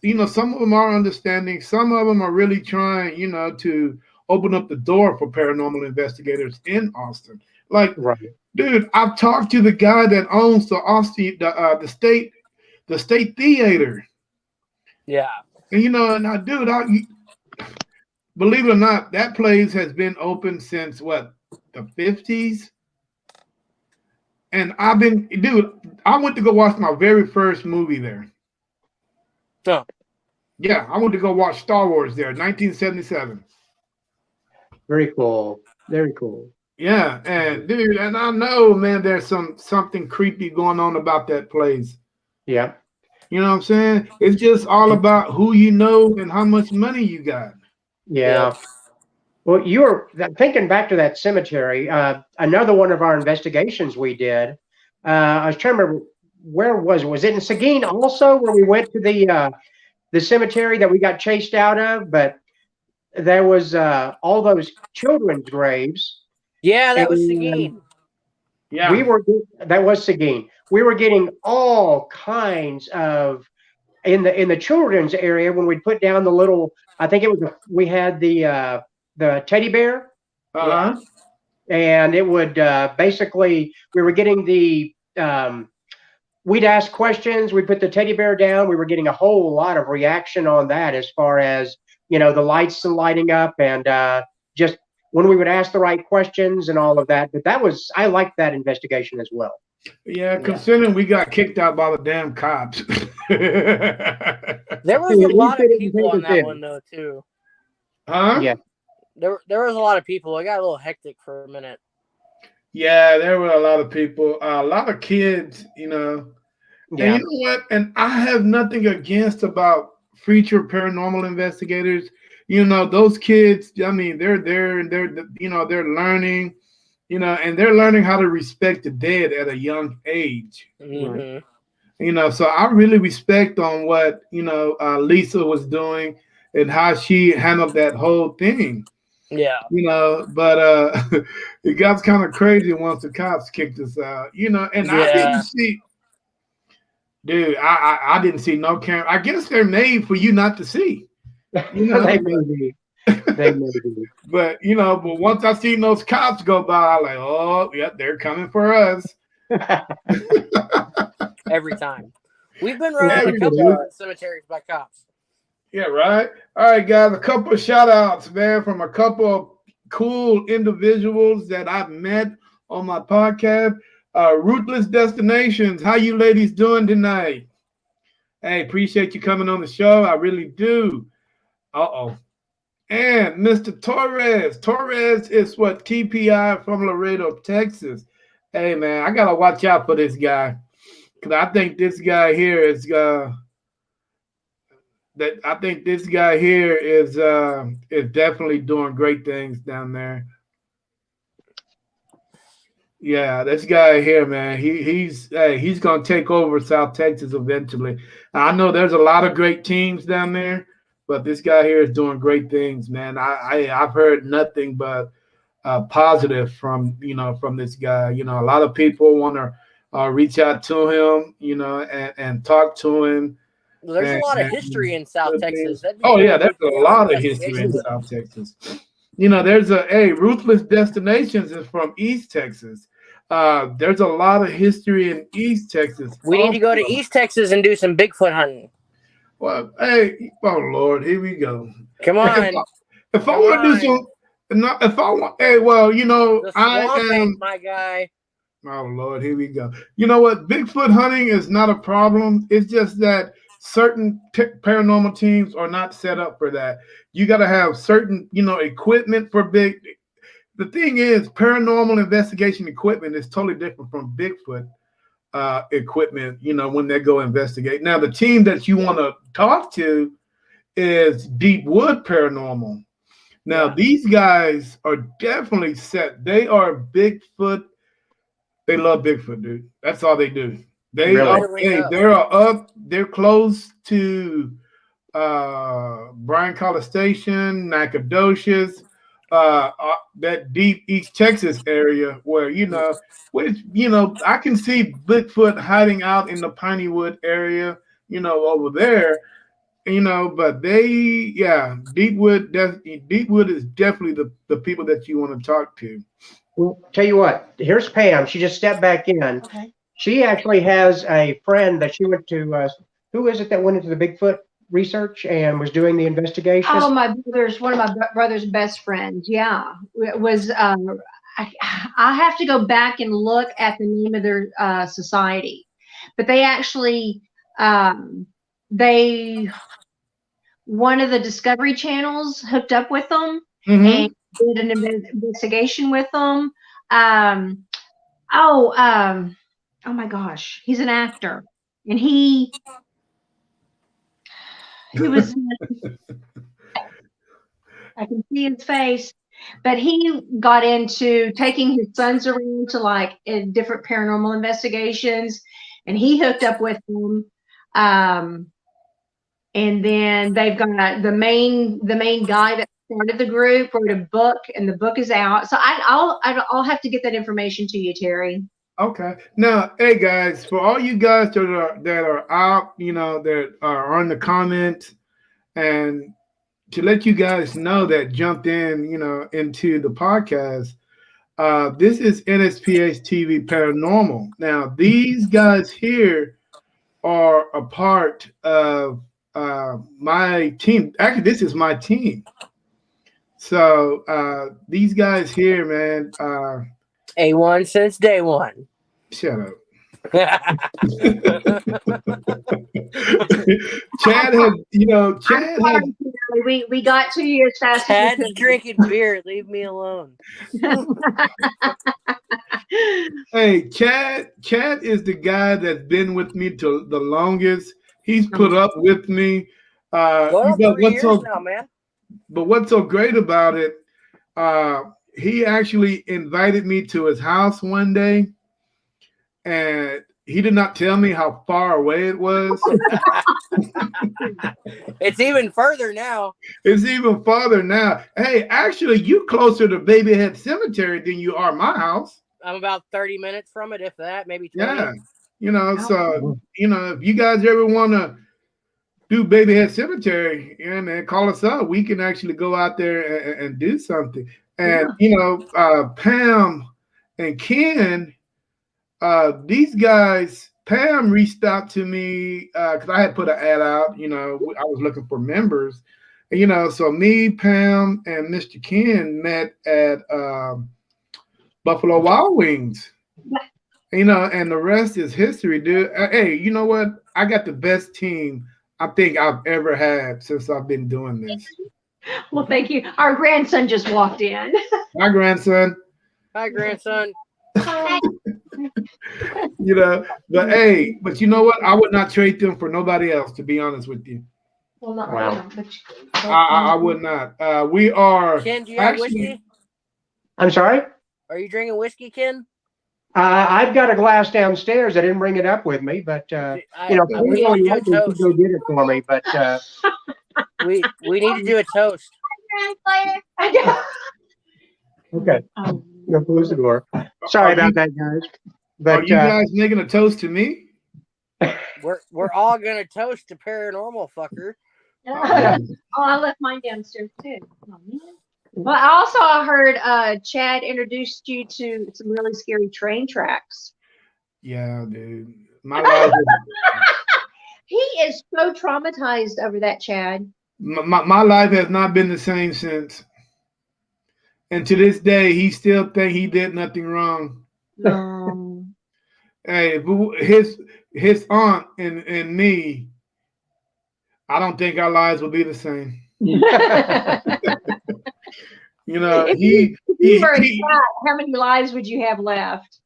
You know, some of them are understanding. Some of them are really trying, you know, to open up the door for paranormal investigators in Austin. Like, Right. dude, I've talked to the guy that owns the state theater, Yeah. and you know, and believe it or not, that place has been open since what, the 50s. And I went to go watch my very first movie there. So, Yeah, I went to go watch Star Wars there, 1977. Very cool. Very cool. Yeah, and dude, and I know, man, there's something creepy going on about that place. Yeah. You know what I'm saying? It's just all about who you know and how much money you got. Yeah. Well, you were thinking back to that cemetery. Another one of our investigations we did. I was trying to remember where was it? Was it in Seguin also, where we went to the cemetery that we got chased out of? But there was all those children's graves. yeah, that was And Seguin. Yeah. that was Seguin. We were getting all kinds of in the children's area when we'd put down the little. I think it was we had the teddy bear. Uh-huh. And it would basically we were getting we'd ask questions, we put the teddy bear down, we were getting a whole lot of reaction on that as far as the lights lighting up and just when we would ask the right questions and all of that. But I liked that investigation as well. Yeah, considering we got kicked out by the damn cops. There was a lot of people on that one though too. Huh? Yeah. There was a lot of people. It got a little hectic for a minute. Yeah, there were a lot of people, a lot of kids, you know. Yeah. And you know what? And I have nothing against about future paranormal investigators. You know, those kids, I mean, they're there and they're learning, and they're learning how to respect the dead at a young age. Mm-hmm. You know, so I really respect on what, Lisa was doing and how she handled that whole thing. Yeah. But it got kind of crazy once the cops kicked us out, and Yeah. I didn't see, dude, I didn't see no camera. I guess they're made for you not to see. They may be. They may be. But once I seen those cops go by, I'm like, oh, yep, they're coming for us. Every time. We've been running a couple of cemeteries by cops. Yeah, right. All right, guys, a couple of shout outs, man, from a couple of cool individuals that I've met on my podcast. Ruthless Destinations, how you ladies doing tonight? Hey, appreciate you coming on the show. I really do. And Mr. Torres. Torres is what, TPI from Laredo, Texas. Hey, man, I got to watch out for this guy. Because I think this guy here is definitely doing great things down there. Yeah, this guy here, man, he's gonna take over South Texas eventually. I know there's a lot of great teams down there, but this guy here is doing great things, man. I've heard nothing but positive from this guy. A lot of people want to reach out to him, and talk to him. Well, there's a lot of history in South Texas. Oh yeah, there's a lot of history in South Texas. There's Ruthless Destinations is from East Texas. There's a lot of history in East Texas. We need to go to East Texas and do some Bigfoot hunting. Well, hey, oh Lord, here we go. Come on. If I want to do some, if I want, hey, well, the swamp I am, my guy. Oh Lord, here we go. You know what? Bigfoot hunting is not a problem. It's just that certain paranormal teams are not set up for that. You got to have certain, equipment for big. The thing is, paranormal investigation equipment is totally different from Bigfoot equipment. When they go investigate. Now, the team that you want to talk to is Deep Wood Paranormal. Now, these guys are definitely set. They are Bigfoot. They love Bigfoot, dude. That's all they do. They Really? they're up. They're close to Bryan College Station, Nacogdoches, that deep East Texas area where I can see Bigfoot hiding out in the Piney Wood area, over there. But Deepwood is definitely the people that you want to talk to. Well, tell you what, here's Pam. She just stepped back in. Okay. She actually has a friend that she went to. Who is it that went into the Bigfoot research and was doing the investigation? Oh, one of my brother's best friends. Yeah, it was. I have to go back and look at the name of their society, but they actually one of the Discovery channels hooked up with them and did an investigation with them. Oh my gosh, he's an actor, and he was. I can see his face, but he got into taking his sons around to like in different paranormal investigations, and he hooked up with them. And then they've got the main guy that started the group wrote a book, and the book is out. So I'll have to get that information to you, Terry. Okay. Now, hey guys, for all you guys that are out, that are on the comments, and to let you guys know that jumped in, into the podcast, this is NSPS TV Paranormal. Now, these guys here are a part of my team. Actually, this is my team. So these guys here, man, A1 since day one. Shut up. Chad had, we got to you as fast as we Chad's drinking beer. Leave me alone. Hey, Chad is the guy that's been with me the longest. He's put up with me. Well, 3 years now, man. But what's so great about it, he actually invited me to his house one day, and he did not tell me how far away it was. It's even further now. It's even farther now. Hey, actually, you closer to Babyhead Cemetery than you are my house. I'm about 30 minutes from it, if that, maybe 20. Yeah. So, if you guys ever want to do Babyhead Cemetery, and then call us up, we can actually go out there and do something. And, Pam and Ken, these guys, Pam reached out to me because I had put an ad out, I was looking for members. And, so me, Pam, and Mr. Ken met at Buffalo Wild Wings. And the rest is history, dude. Hey, you know what? I got the best team I think I've ever had since I've been doing this. Well, thank you. Our grandson just walked in. My grandson. Hi, grandson. Hi. But you know what? I would not trade them for nobody else, to be honest with you. Well, not Wow. right now, but I would not. We are. Ken, do you have whiskey? I'm sorry? Are you drinking whiskey, Ken? I've got a glass downstairs. I didn't bring it up with me, but We need to do a toast. go get it for me. But We need to do a toast. okay, go close the door. Sorry about that, guys. But Are you guys making a toast to me? We're all gonna toast to paranormal, fucker. Oh, I left mine downstairs too. Oh, man. Well, I heard Chad introduced you to some really scary train tracks. Yeah, dude. My life. He is so traumatized over that, Chad. My life has not been the same since. And to this day, he still think he did nothing wrong. No. Hey, his aunt and me, I don't think our lives will be the same. You know, If you were a cat, how many lives would you have left?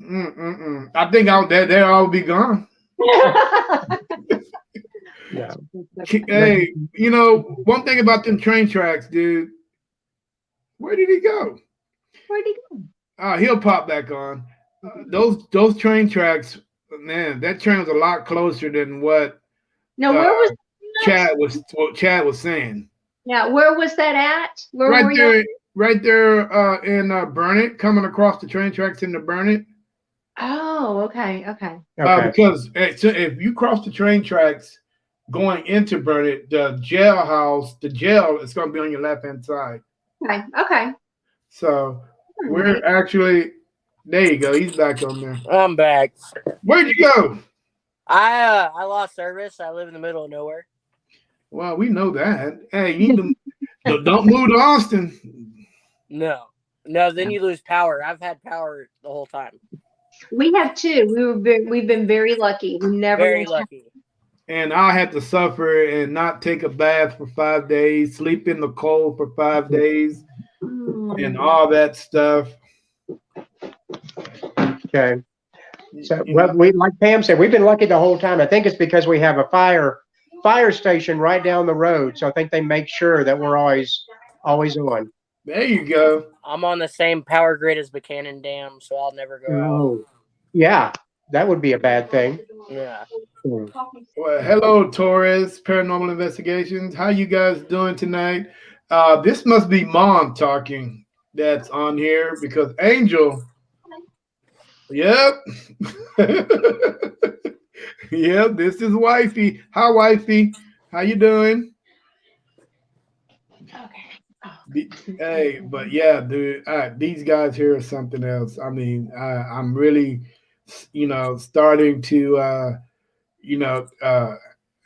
I think they'll all be gone. Yeah. Hey, you know, one thing about them train tracks, dude. Where did he go? Where'd he go? He'll pop back on. Those train tracks, man. That train was a lot closer than what Now, where was Chad was saying. Yeah, where was that at? Where Right were you? there, right there in Burnett, coming across the train tracks into Burnett. Oh, okay. Because if you cross the train tracks going into Burnett, the jail is going to be on your left hand side. Okay. So we're actually, there you go. He's back on there. I'm back. Where'd you go? I lost service. I live in the middle of nowhere. Well, we know that. Hey, you need to don't move to Austin. No, then you lose power. I've had power the whole time. We have too. We've been very lucky. We never Very lucky. And I had to suffer and not take a bath for 5 days, sleep in the cold for 5 days, and all that stuff. Okay. So, well, like Pam said, we've been lucky the whole time. I think it's because we have a fire station right down the road. So I think they make sure that we're always on. There you go. I'm on the same power grid as Buchanan Dam, so I'll never go out. Yeah, that would be a bad thing. Yeah. Well, hello, Torres, Paranormal Investigations. How you guys doing tonight? This must be Mom talking that's on here because Angel. Yep. Yep, this is Wifey. Hi, Wifey. How you doing? Okay. Hey, but yeah, dude, these guys here are something else. I mean, I'm really, starting to,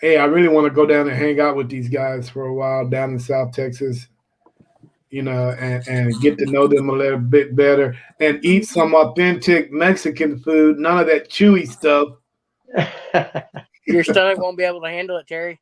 hey, I really want to go down and hang out with these guys for a while down in South Texas, and get to know them a little bit better and eat some authentic Mexican food. None of that chewy stuff. Your stomach won't be able to handle it, Terry.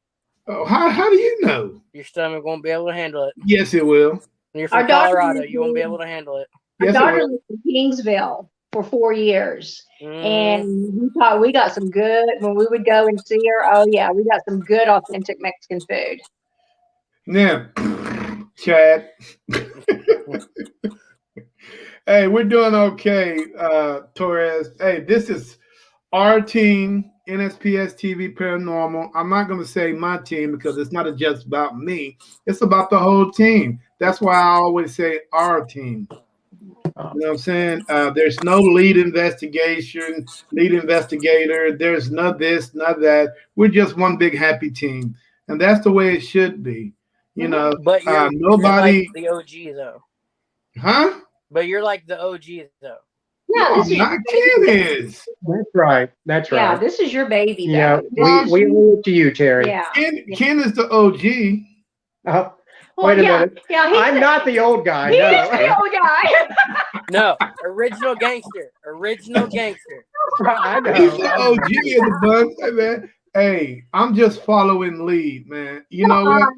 Oh, how do you know? Your stomach won't be able to handle it. Yes, it will. You're from Colorado. You won't be able to handle it. Our daughter lived in Kingsville for 4 years. And we got some good, when we would go and see her, oh yeah, we got some good authentic Mexican food. Now, Chad. Hey, we're doing okay, Torres. Hey, this is our team, NSPS TV Paranormal. I'm not going to say my team because it's not just about me. It's about the whole team. That's why I always say our team. You know what I'm saying? There's no lead investigator. There's none this, none that. We're just one big happy team. And that's the way it should be. You know, but you're like the OG, though. Huh? But you're like the OG, though. Yeah, not Ken is. That's right. Yeah, this is your baby. Yeah, we owe it to you, Terry. Yeah. Ken is the OG. Wait a minute. Yeah, I'm not the old guy. He's the old guy. No, original gangster. I know. He's the OG of the bunch. Hey, man. Hey, I'm just following lead, man. You know what?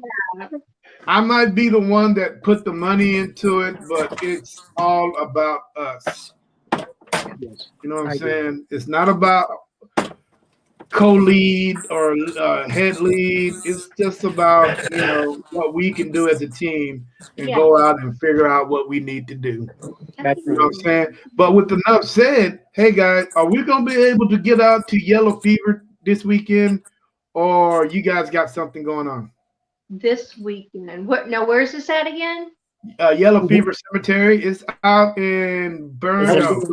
I might be the one that put the money into it, but it's all about us. You know what I'm saying? It's not about co-lead or head lead. It's just about, what we can do as a team and go out and figure out what we need to do. You know what I'm saying? But with enough said, hey guys, are we going to be able to get out to Yellow Fever this weekend, or you guys got something going on? This weekend. Where's this at again? Yellow Fever Cemetery. It's out in Brenham.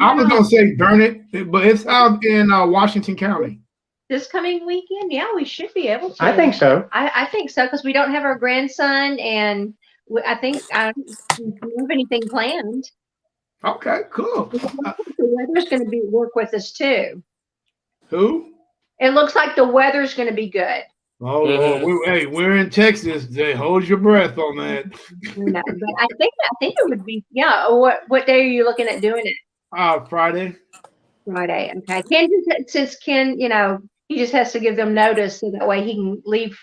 I was going to say Burnett, but it's out in Washington County. This coming weekend? Yeah, we should be able to. I think so. I think so, because we don't have our grandson, and I think I don't have anything planned. Okay, cool. The weather's going to work with us too. Who? It looks like the weather's going to be good. Oh, Lord. We're in Texas. Hold your breath on that. No, but I think it would be. Yeah. What day are you looking at doing it? Friday. Friday. Okay. Ken, since Ken, he just has to give them notice so that way he can leave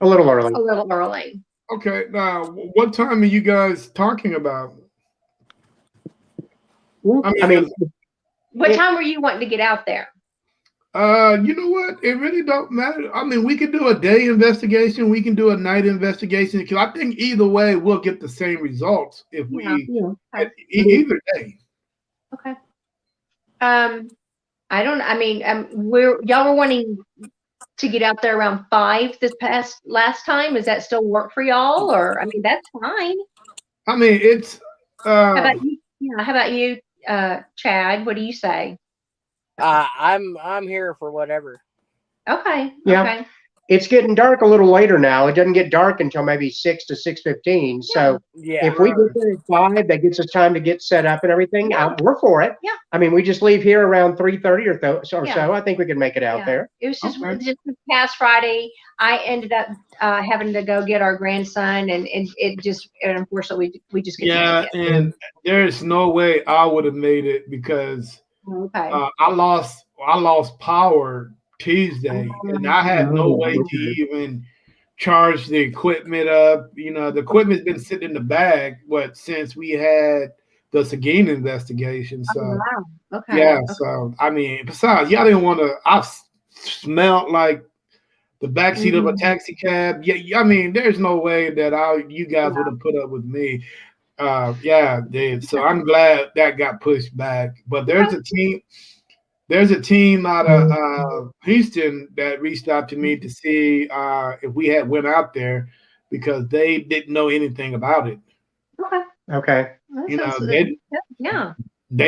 A little early. a little early. Okay. Now, what time are you guys talking about? I mean, What time were you wanting to get out there? You know what? It really don't matter. I mean, we can do a day investigation. We can do a night investigation. Because I think either way, we'll get the same results if we Okay. either day. Okay. I don't. I mean, y'all were wanting to get out there around 5 this last time. Does that still work for y'all? Or I mean, that's fine. I mean, it's. How about you? Yeah. How about you, Chad? What do you say? I'm here for whatever. Okay. Yeah. Okay. It's getting dark a little later now. It doesn't get dark until maybe 6 to 6:15. So if we get there at 5, that gives us time to get set up and everything. We're for it. Yeah. I mean, we just leave here around 3:30 or so. I think we can make it out there. It was just this past Friday. I ended up having to go get our grandson, and unfortunately we just couldn't make it. And there's no way I would have made it because I lost power Tuesday, and I had no way to even charge the equipment up. The equipment's been sitting in the bag, since we had the Seguin investigation. So, so I mean, besides, y'all didn't want to. I smelled like the backseat of a taxi cab. Yeah, I mean, there's no way that you guys would have put up with me. So I'm glad that got pushed back. But there's a team out of Houston that reached out to me to see if we had went out there because they didn't know anything about it. Okay. They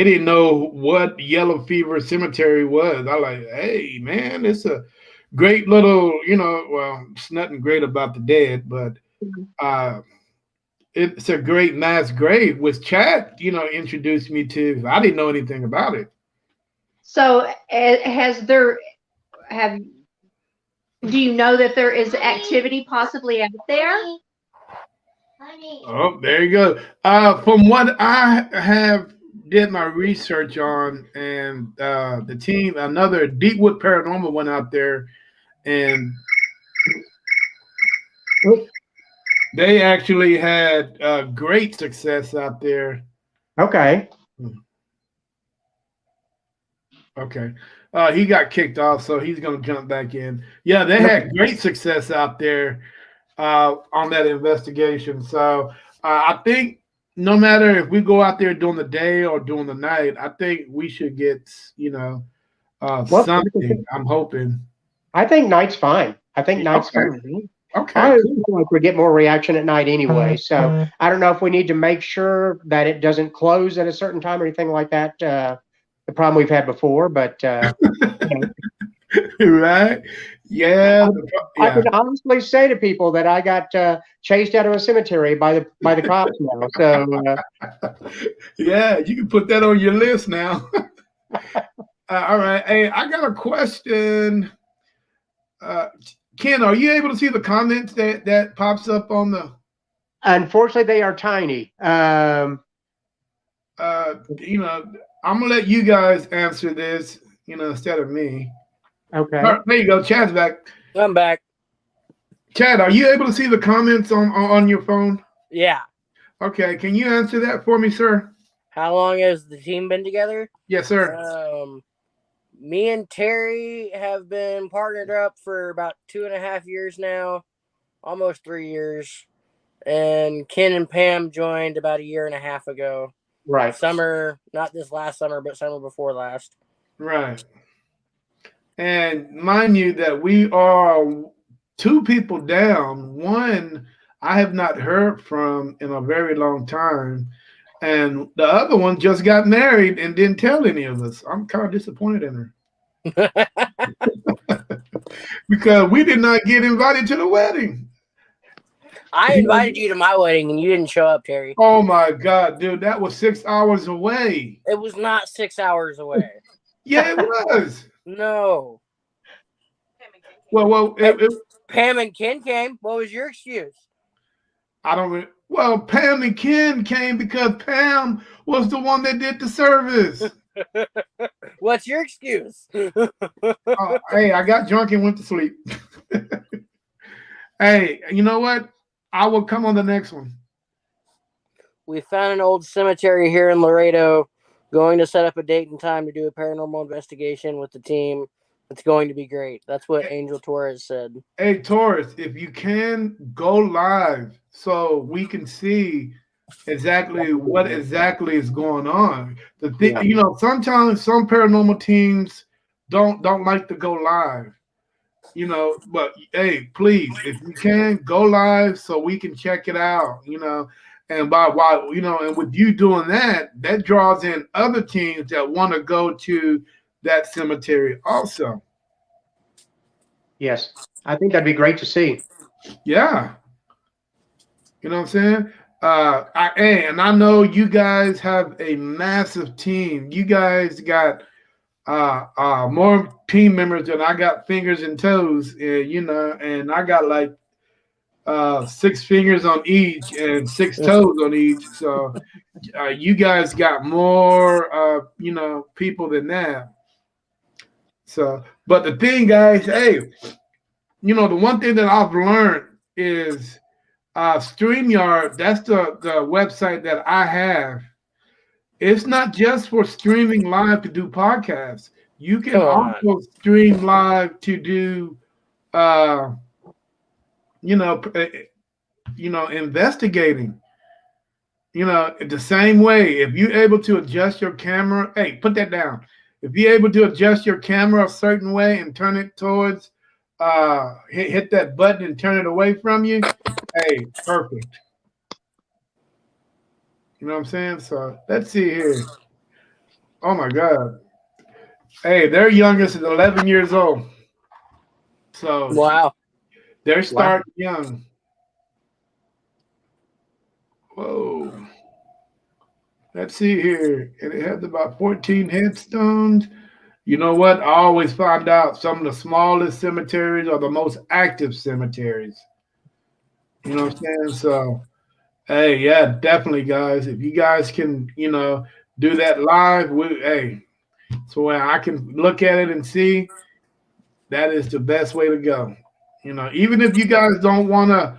didn't know what Yellow Fever Cemetery was. I like, hey man, it's a great little, well, it's nothing great about the dead, but it's a great mass grave, which Chad, introduced me to. I didn't know anything about it. So do you know that there is activity possibly out there? Oh, there you go. From what I did my research on, and the team, another Deepwood Paranormal went out there, and they actually had great success out there. Okay. Okay. He got kicked off, so he's going to jump back in. Yeah, they had great success out there on that investigation. So I think no matter if we go out there during the day or during the night, I think we should get, something. I'm hoping. I think night's fine. Fine. Okay. I feel like we get more reaction at night anyway. So I don't know if we need to make sure that it doesn't close at a certain time or anything like that. The problem we've had before, but right? Yeah. I can honestly say to people that I got chased out of a cemetery by the cops now. So yeah, you can put that on your list now. All right. Hey, I got a question. Ken, are you able to see the comments that pops up on the? Unfortunately, they are tiny. I'm gonna let you guys answer this, instead of me. Okay. Right, there you go. Chad's back. I'm back. Chad, are you able to see the comments on your phone? Yeah. Okay. Can you answer that for me, sir? How long has the team been together? Yes, sir. Me and Terry have been partnered up for about 2.5 years now, almost 3 years. And Ken and Pam joined about 1.5 years ago. Right. Summer, not this last summer, but summer before last. Right. And mind you that we are 2 people down. One I have not heard from in a very long time. And the other one just got married and didn't tell any of us. I'm kind of disappointed in her. Because we did not get invited to the wedding. I invited you to my wedding and you didn't show up, Terry. Oh my God, dude, that was 6 hours away. It was not 6 hours away. Yeah, it was. No. Well, Pam and Ken came. What was your excuse? I don't. Well, Pam and Ken came because Pam was the one that did the service. What's your excuse? Hey, I got drunk and went to sleep. Hey, you know what? I will come on the next one. We found an old cemetery here in Laredo. Going to set up a date and time to do a paranormal investigation with the team. It's going to be great. That's what Angel Torres said. Hey, Taurus, if you can go live so we can see exactly what exactly is going on. The thing, you know, sometimes some paranormal teams don't like to go live. You know, but hey, please, if you can go live so we can check it out, you know, and by while you know, and with you doing that, that draws in other teams that want to go to that cemetery also. Yes, I think that'd be great to see. Yeah, you know what I'm saying. And I know you guys have a massive team. You guys got more team members than I got fingers and toes, and you know, and I got like 6 fingers on each and 6 toes on each. So you guys got more, you know, people than that. So, but the thing, guys, hey, you know, the one thing that I've learned is StreamYard. That's the website that I have. It's not just for streaming live to do podcasts. You can also stream live to do, uh, you know, investigating. You know, the same way, if you're able to adjust your camera, hey, put that down. If you're able to adjust your camera a certain way and turn it towards, hit that button and turn it away from you, hey, perfect. You know what I'm saying? So let's see here. Oh my God. Hey, their youngest is 11 years old. So Wow. they're starting young. Whoa. Let's see here. And it has about 14 headstones. You know what? I always find out some of the smallest cemeteries are the most active cemeteries. You know what I'm saying? So, hey, yeah, definitely, guys. If you guys can, you know, do that live, hey, so when I can look at it and see, that is the best way to go. You know, even if you guys don't want to,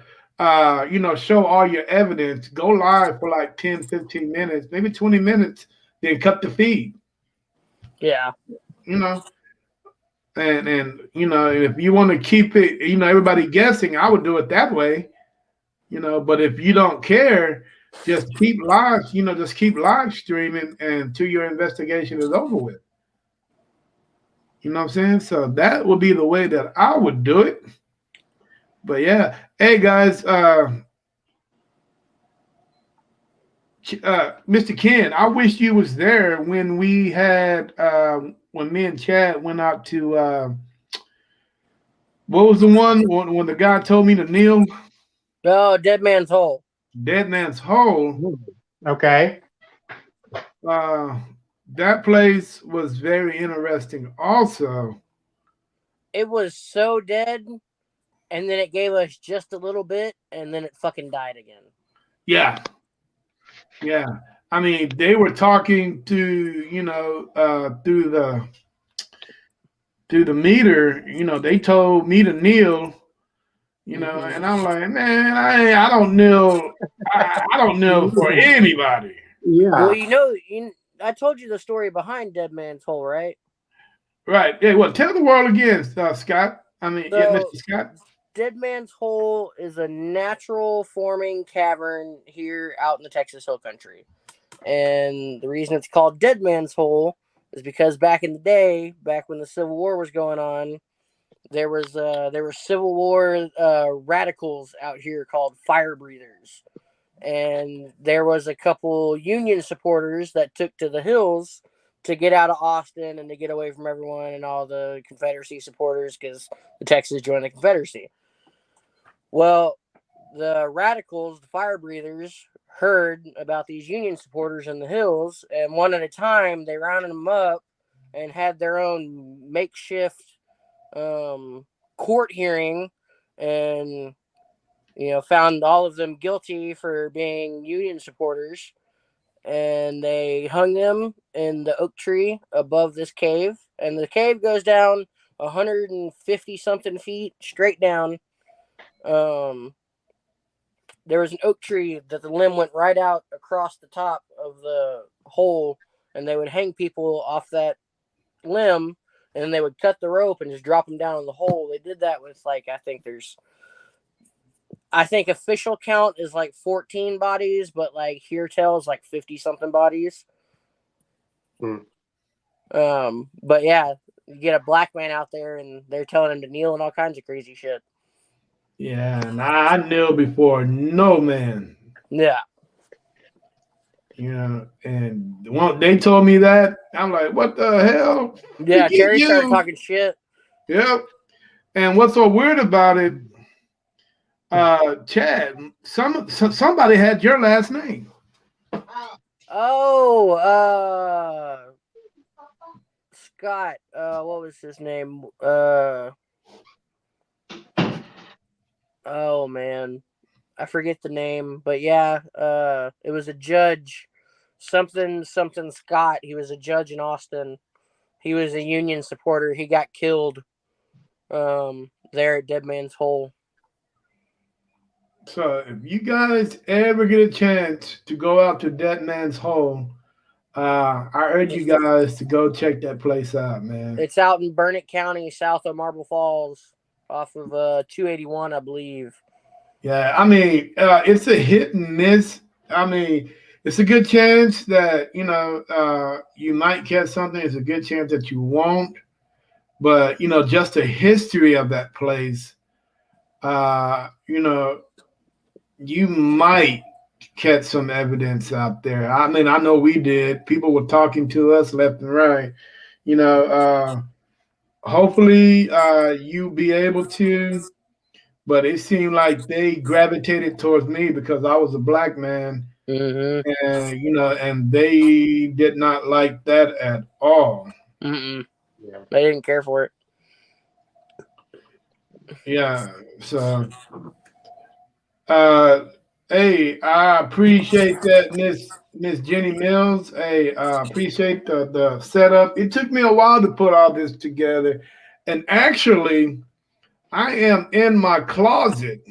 you know, show all your evidence, go live for like 10, 15 minutes, maybe 20 minutes, then cut the feed. Yeah. You know, and you know, if you want to keep it, you know, everybody guessing, I would do it that way. You know, but if you don't care, just keep live. You know, just keep live streaming until your investigation is over with. You know what I'm saying? So that would be the way that I would do it. But yeah, hey guys, Mr. Ken, I wish you was there when we had when me and Chad went out to what was the one when the guy told me to kneel? Oh, Dead Man's Hole. Dead Man's Hole. Okay. That place was very interesting. Also, It was so dead, and then it gave us just a little bit, and then it fucking died again. yeah, yeah. I mean, they were talking to you know through the meter. You know, they told me to kneel. You know, and I'm like, man, I don't kneel. I don't kneel for anybody. Yeah. Well, you know, I told you the story behind Dead Man's Hole, right? Right. Yeah. Well, tell the world again, Scott. I mean, yeah, So, Mr. Scott. Dead Man's Hole is a natural forming cavern here out in the Texas Hill Country. And the reason it's called Dead Man's Hole is because back in the day, back when the Civil War was going on, there were Civil War radicals out here called fire breathers. And there was a couple Union supporters that took to the hills to get out of Austin and to get away from everyone and all the Confederacy supporters because the Texas joined the Confederacy. Well, the radicals, the fire breathers, heard about these Union supporters in the hills, and one at a time they rounded them up and had their own makeshift court hearing and found all of them guilty for being Union supporters, and they hung them in the oak tree above this cave. And the cave goes down 150 something feet straight down. There was an oak tree that the limb went right out across the top of the hole, and they would hang people off that limb, and then they would cut the rope and just drop them down in the hole. They did that with I think official count is like 14 bodies, but like here tells like 50 something bodies. But yeah, you get a black man out there and they're telling him to kneel and all kinds of crazy shit. Yeah, and I kneel before no man. Yeah. And they told me that. I'm like, what the hell? Yeah, Terry started talking shit. Yep. And what's so weird about it, Chad, somebody had your last name. Oh, Scott. What was his name? Oh man, I forget the name, but yeah, it was a judge, something Scott. He was a judge in Austin. He was a Union supporter. He got killed, there at Dead Man's Hole. So if you guys ever get a chance to go out to Dead Man's Hole, I urge you guys to go check that place out, man. It's out in Burnett County, south of Marble Falls, off of 281, I believe. Yeah, I mean, it's a hit and miss. I mean, it's a good chance that you might catch something. It's a good chance that you won't. But just the history of that place, you might catch some evidence out there. I mean, I know we did. People were talking to us left and right. Hopefully you'll be able to, but it seemed like they gravitated towards me because I was a black man. Mm-hmm. And and they did not like that at all. Mm-mm. Yeah. They didn't care for it. Yeah. So hey, I appreciate that, Miss Jenny Mills. Hey, appreciate the setup. It took me a while to put all this together, and actually, I am in my closet.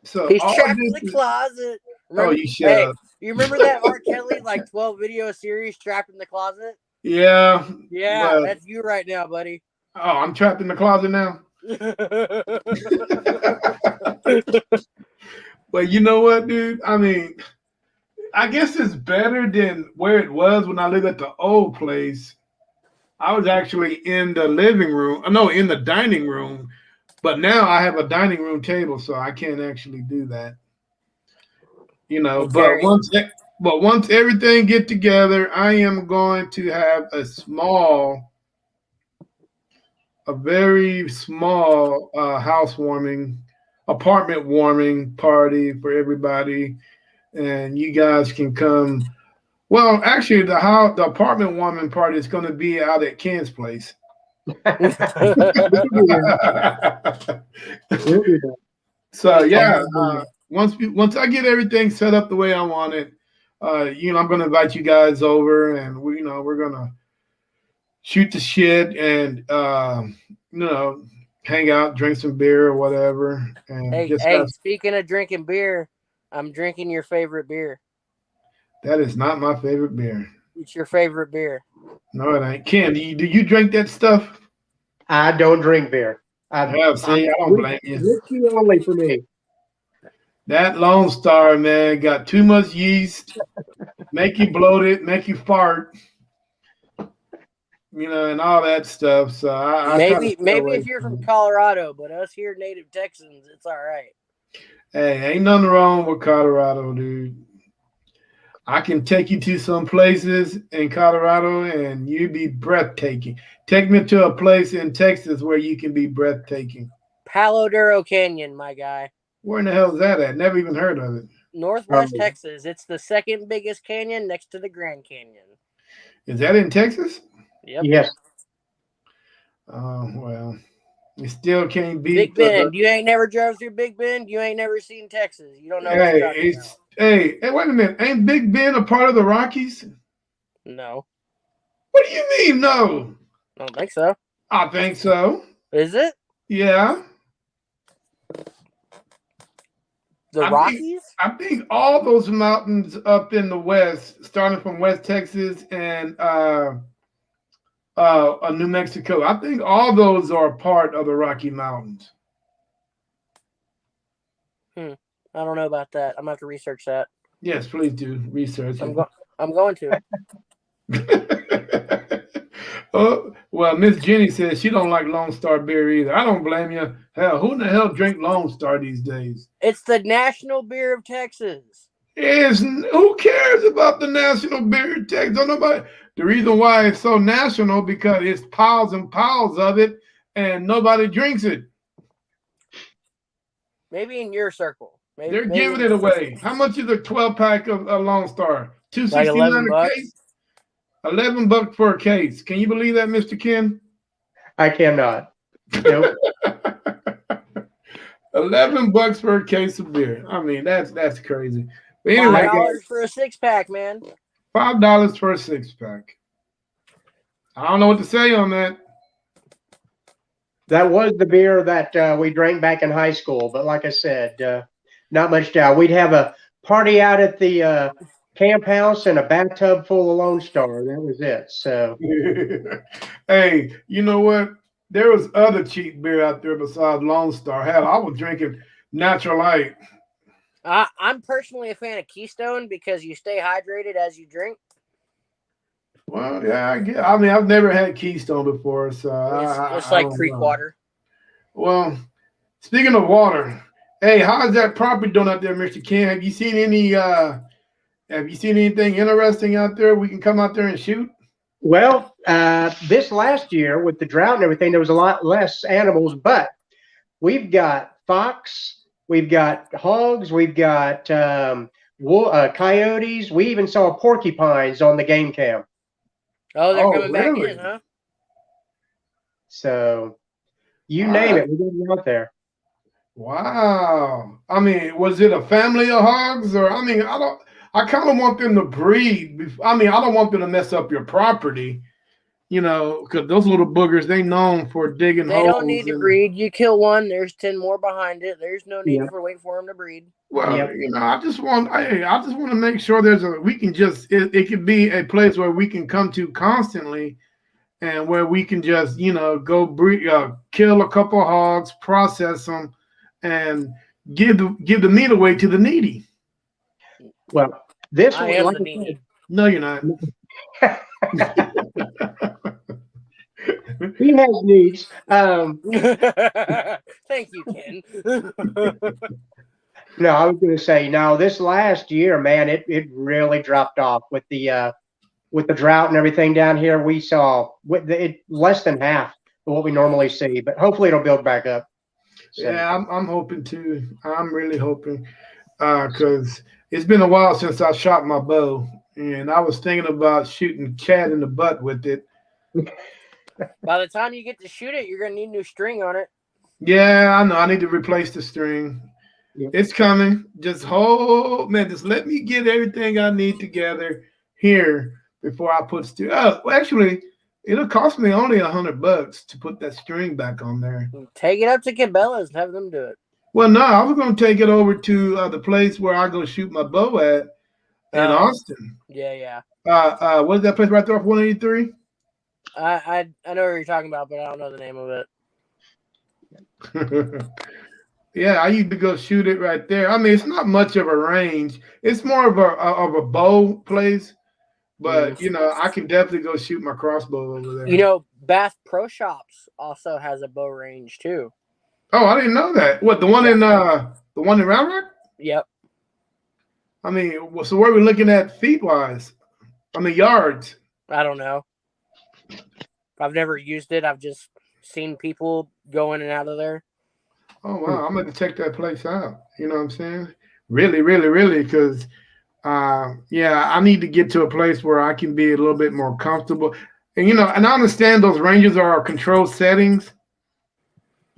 So he's trapped in the closet. Remember, you shut up. You remember that R. Kelly 12 video series, Trapped in the Closet? Yeah. Yeah, that's you right now, buddy. Oh, I'm trapped in the closet now. But you know what, dude? I mean, I guess it's better than where it was when I lived at the old place. I was actually in the living room. No, in the dining room. But now I have a dining room table, so I can't actually do that. Okay. But once everything get together, I am going to have a very small apartment warming party for everybody, and you guys can come. Well, actually, the apartment warming party is going to be out at Ken's place. So yeah, once I get everything set up the way I want it, I'm going to invite you guys over, and we're going to shoot the shit and hang out, drink some beer or whatever. And hey, speaking of drinking beer, I'm drinking your favorite beer. That is not my favorite beer. It's your favorite beer. No, it ain't. Ken, do you drink that stuff? I don't drink beer. I don't blame you. Whiskey only for me. That Lone Star, man, got too much yeast, make you bloated, make you fart, and all that stuff. So maybe if you're from Colorado, but us here native Texans, it's all right. Hey, ain't nothing wrong with Colorado, dude. I can take you to some places in Colorado and you'd be breathtaking. Take me to a place in Texas where you can be breathtaking. Palo Duro Canyon, my guy. Where in the hell is that at? Never even heard of it. Northwest Texas. It's the second biggest canyon next to the Grand Canyon. Is that in Texas? Yep. Yes. Oh, well. You still can't Big beat Bend. You ain't never drove through Big Bend. You ain't never seen Texas. You don't know what you're talking about. Hey, wait a minute. Ain't Big Bend a part of the Rockies? No. What do you mean, no? I don't think so. I think so. Is it? Yeah. The Rockies? I think all those mountains up in the west, starting from West Texas and New Mexico, I think all those are a part of the Rocky Mountains. I don't know about that. I'm gonna have to research that. Yes, please do research. I'm going to. Oh, well, Miss Jenny says she don't like Lone Star beer either. I don't blame you. Hell, who in the hell drink Lone Star these days? It's the national beer of Texas. Who cares about the national beer of Texas? Don't nobody. The reason why it's so national because it's piles and piles of it, and nobody drinks it. Maybe in your circle. They're giving it away. How much is a 12-pack of Lone Star? $2.69 like $11 a case. $11 for a case. Can you believe that, Mr. Ken? I cannot. Nope. $11 for a case of beer. I mean, that's crazy. But anyway, $5 for a 6-pack, man. $5 for a 6-pack. I don't know what to say on that. That was the beer that we drank back in high school. But like I said, not much doubt. We'd have a party out at the camp house and a bathtub full of Lone Star. That was it. So, hey, you know what? There was other cheap beer out there besides Lone Star. Hell, I was drinking Natural Light. I'm personally a fan of Keystone because you stay hydrated as you drink. Well, yeah, I mean, I've never had Keystone before, so it's like creek water. Well, speaking of water, hey, how's that property doing out there, Mr. Ken? Have you seen anything interesting out there? We can come out there and shoot. Well, this last year with the drought and everything, there was a lot less animals, but we've got fox, we've got hogs, we've got coyotes. We even saw porcupines on the game cam. Oh, they're coming back in, huh? So, you name it, we're going out there. Wow. I mean, was it a family of hogs, or I kind of want them to breed. I mean, I don't want them to mess up your property, because those little boogers, they known for digging holes. They don't need to breed. You kill one, there's 10 more behind it. There's no need for wait for them to breed. Well, I just want to make sure it could be a place where we can come to constantly, and where we can just, go breed, kill a couple of hogs, process them, and give the meat away to the needy. Well, this I am the needy. No, you're not. He has needs. Thank you, Ken. No, I was going to say, no, this last year, man, it really dropped off with the drought and everything down here. We saw it less than half of what we normally see, but hopefully it'll build back up. So. Yeah, I'm hoping too. I'm really hoping because it's been a while since I shot my bow, and I was thinking about shooting Chad in the butt with it. By the time you get to shoot it, you're going to need new string on it. Yeah, I know. I need to replace the string. Yep. It's coming. Just let me get everything I need together here before I put string. Oh, well, actually, it'll cost me only $100 to put that string back on there. Take it up to Cabela's and have them do it. Well, no, I was going to take it over to the place where I go shoot my bow at in Austin. Yeah. What is that place right there off 183? I know what you're talking about, but I don't know the name of it. Yeah, I used to go shoot it right there. I mean, it's not much of a range. It's more of a bow place, but I can definitely go shoot my crossbow over there. Bath Pro Shops also has a bow range too. Oh, I didn't know that. What, the one in Round Rock? Yep. I mean, so where are we looking at feet wise? I mean, yards. I don't know. I've never used it. I've just seen people go in and out of there. Oh, wow. I'm going to check that place out. You know what I'm saying? Really, really, really, because, I need to get to a place where I can be a little bit more comfortable. And, and I understand those ranges are controlled settings.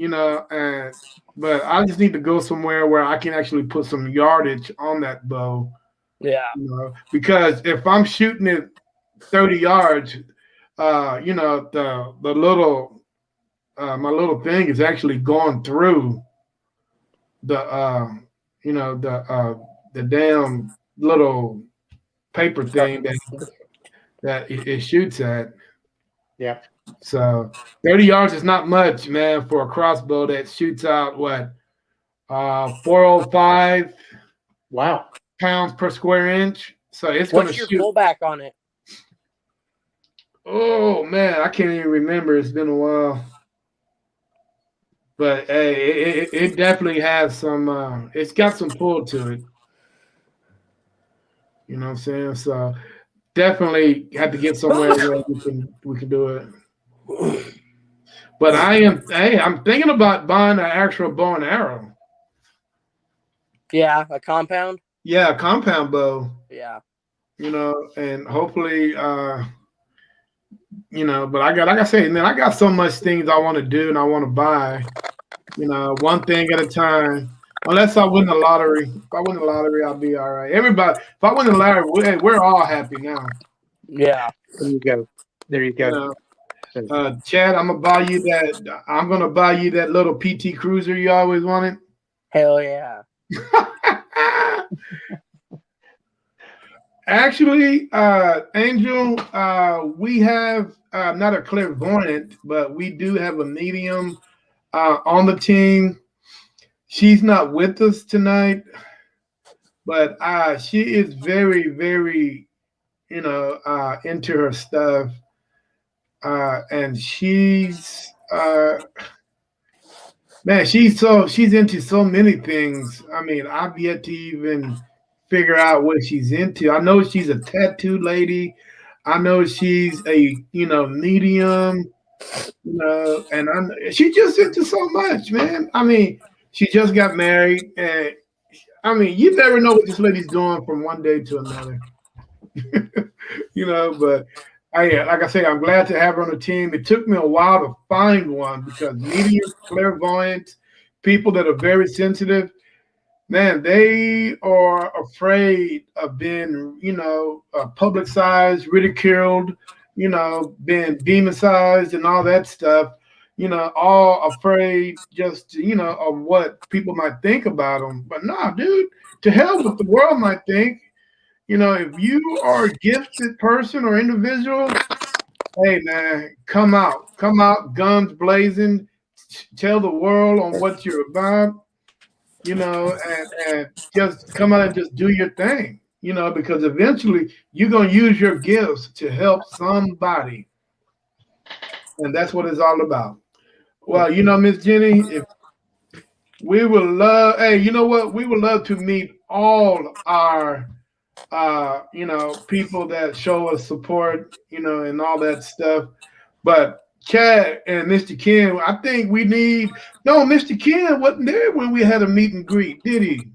But I just need to go somewhere where I can actually put some yardage on that bow, Yeah. because if I'm shooting it 30 yards, the little my little thing is actually going through the the damn little paper thing that it shoots at. Yeah. So 30 yards is not much, man, for a crossbow that shoots out what 405 Wow. pounds per square inch. So it's gonna What's your shoot. pullback on it? Oh man, I can't even remember. It's been a while. But hey, it definitely has some. It's got some pull to it. You know what I'm saying? So definitely have to get somewhere where we can do it. But I'm thinking about buying an actual bow and arrow. Yeah, a compound. Yeah, a compound bow. Yeah. And hopefully, but like I say, man, I got so much things I want to do and I want to buy. One thing at a time. Unless I win the lottery. If I win the lottery, I'll be all right. Everybody, if I win the lottery, we're all happy now. Yeah. There you go. There you go. Chad, I'm gonna buy you that little PT Cruiser you always wanted. Hell yeah. Actually, Angel, we have not a clairvoyant, but we do have a medium on the team. She's not with us tonight, but she is very, very, into her stuff, and she's man, she's into so many things. I mean, I've yet to even figure out what she's into. I know she's a tattoo lady. I know she's a medium. And she's just into so much, man. I mean, she just got married, and I mean, you never know what this lady's doing from one day to another. But like I say, I'm glad to have her on the team. It took me a while to find one because medium clairvoyant people that are very sensitive, man, they are afraid of being, publicized, ridiculed, being demonized and all that stuff. All afraid just, of what people might think about them. But nah, dude, to hell with the world might think. If you are a gifted person or individual, hey man, come out, guns blazing, tell the world on what you're about, and just come out and just do your thing, because eventually you're gonna use your gifts to help somebody, and that's what it's all about. Well, Miss Jenny, if we would love, hey, you know what? We would love to meet all our people that show us support, and all that stuff. But Chad and Mr. Ken, I think we need. No, Mr. Ken wasn't there when we had a meet and greet, did he?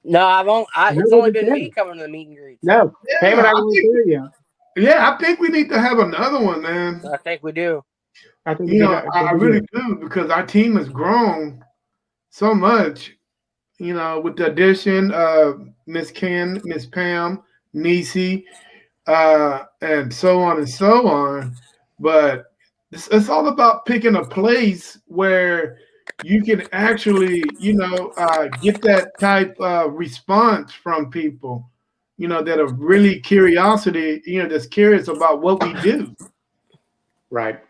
No, it's only been me coming to the meet and greets. No, Pam and I weren't there yet. Yeah, I think we need to have another one, man. I think we do. I think I really do, because our team has grown so much. With the addition of Miss Ken, Miss Pam, Nisi, and so on and so on. But it's all about picking a place where you can actually, get that type of response from people, that are really that's curious about what we do. Right.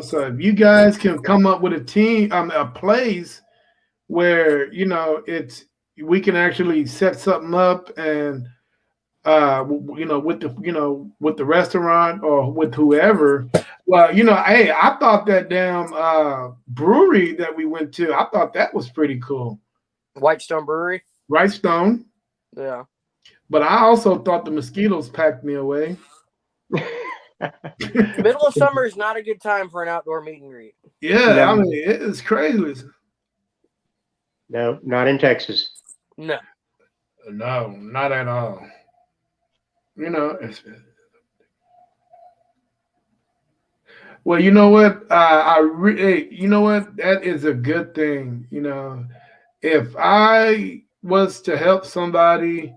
So if you guys can come up with a place where we can actually set something up, and with the restaurant or with whoever. Well, hey, I thought that damn brewery that we went to, I thought that was pretty cool. Whitestone Brewery. Whitestone. Yeah. But I also thought the mosquitoes packed me away. Middle of summer is not a good time for an outdoor meet and greet. Yeah, No. I mean, it's crazy. No, not in Texas. No, not at all. Well, you know what? You know what? That is a good thing. You know, if I was to help somebody,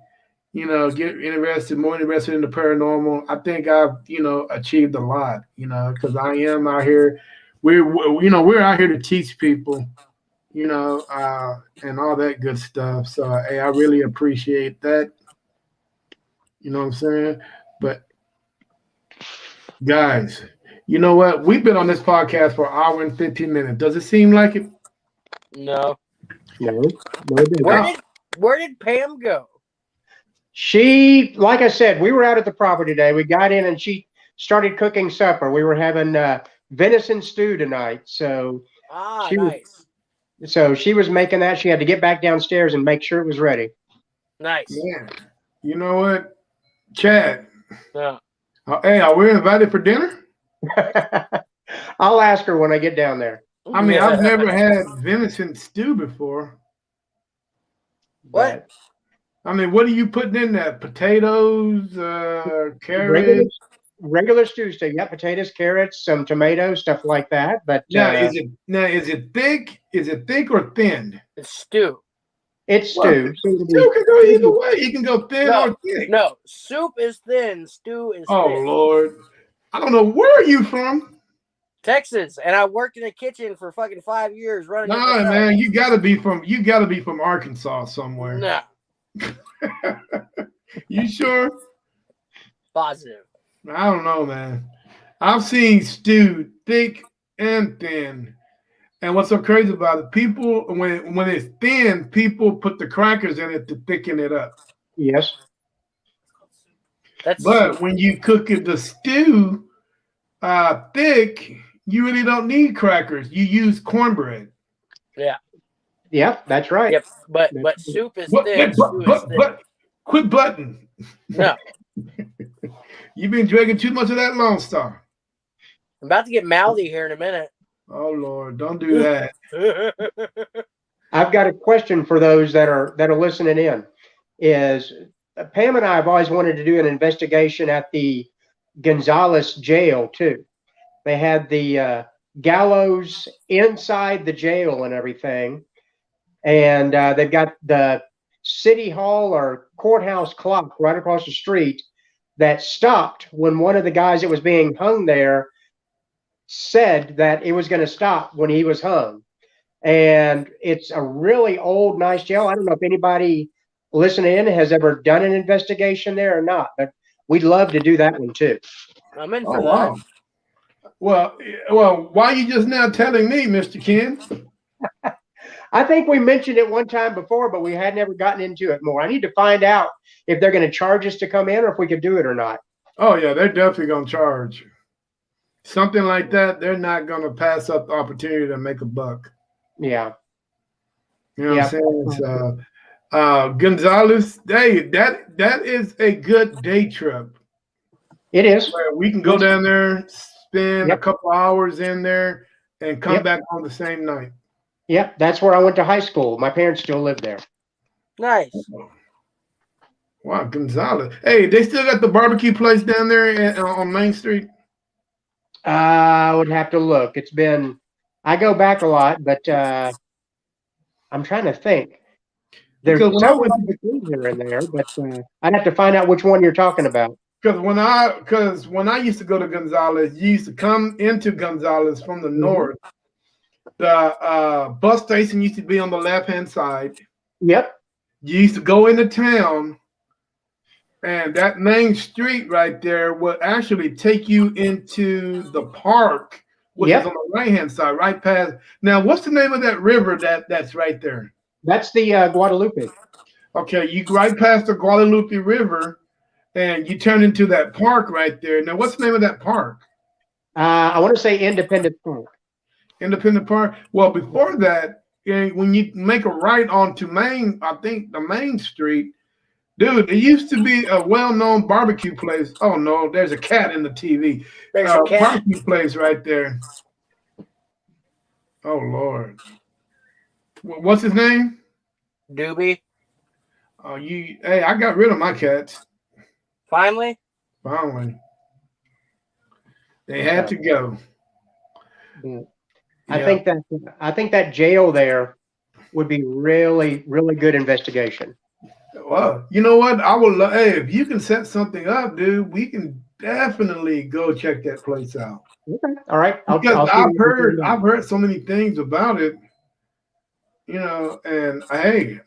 you know, get interested, more interested in the paranormal, I think I've, you know, achieved a lot. You know, because I am out here. You know, we're out here to teach people. You know, and all that good stuff. So, hey, I really appreciate that. You know what I'm saying? But guys, you know what? We've been on this podcast for an hour and 15 minutes. Does it seem like it? No. No, no, it Where doesn't. did where did Pam go? She, like I said, we were out at the property today. We got in and she started cooking supper. We were having venison stew tonight. So Ah, she was, nice. she was making that. She had to get back downstairs and make sure it was ready. Nice. Yeah. You know what, Chad? Yeah. Hey, are we invited for dinner? I'll ask her when I get down there. I mean, I've never had venison stew before. What? But I mean, what are you putting in that? Potatoes, regular, carrots? regular stew steak. Yeah, potatoes, carrots, some tomatoes, stuff like that. But Is it thick? Is it thick or thin? It's stew. it's Well, stew. stew can go either way. You can go thin No, or thick. no. Soup is thin. Stew is Oh thick. Lord, I don't know where are you from. Texas, and I worked in a kitchen for fucking 5 years running it Nah, myself. man, you gotta be from Arkansas somewhere. No, You sure? positive. I don't know, man. I've seen stew thick and thin. And what's so crazy about it, people when it's thin, people put the crackers in it to thicken it up. Yes. That's But soup. when you cook it the stew thick, you really don't need crackers. You use cornbread. Yeah. Yep, that's right. Yep. But soup is thin. But, Stew is thick. but quit button. No, You've been drinking too much of that Lone Star. I'm about to get mouthy here in a minute. Oh Lord, don't do that. I've got a question for those that are listening in. Is Pam and I have always wanted to do an investigation at the Gonzales jail too. They had the gallows inside the jail and everything, and they've got the city hall or courthouse clock right across the street that stopped when one of the guys that was being hung there said that it was going to stop when he was hung. And it's a really old, nice jail. I don't know if anybody listening in has ever done an investigation there or not, but we'd love to do that one too. I'm in for Oh that. wow. Well, why are you just now telling me, Mr. Ken? I think we mentioned it one time before, but we had never gotten into it more. I need to find out if they're going to charge us to come in or if we could do it or not. Oh yeah, they're definitely gonna charge. Something like that, they're not gonna pass up the opportunity to make a buck. Yeah. You know what I'm saying? So Gonzales, hey, that is a good day trip. It is. Where we can go down there, spend a couple hours in there, and come back on the same night. Yep, that's where I went to high school. My parents still live there. Nice. Wow, Gonzales. Hey, they still got the barbecue place down there on Main Street? I would have to look. I go back a lot, but I'm trying to think. There's several here and there, but I'd have to find out which one you're talking about. Because when I used to go to Gonzales, you used to come into Gonzales from the north. The bus station used to be on the left-hand side. Yep. You used to go into town, and that main street right there would actually take you into the park, which is on the right-hand side, right past. Now, what's the name of that river that's right there? That's the Guadalupe. Okay, you right past the Guadalupe River, and you turn into that park right there. Now, what's the name of that park? I want to say Independent Park. Independent Park. Well, before that, when you make a right onto Main, I think the Main Street, dude, it used to be a well-known barbecue place. Oh no, there's a cat in the TV. There's a cat. Barbecue place right there. Oh Lord, what's his name? Doobie. Oh, hey, I got rid of my cats. Finally. Finally, they had to go. I think that jail there would be really, really good investigation. Well, you know what? I will. Hey, if you can set something up, dude, we can definitely go check that place out. Okay. All right. Because I'll see what we can do. I've heard so many things about it, and hey,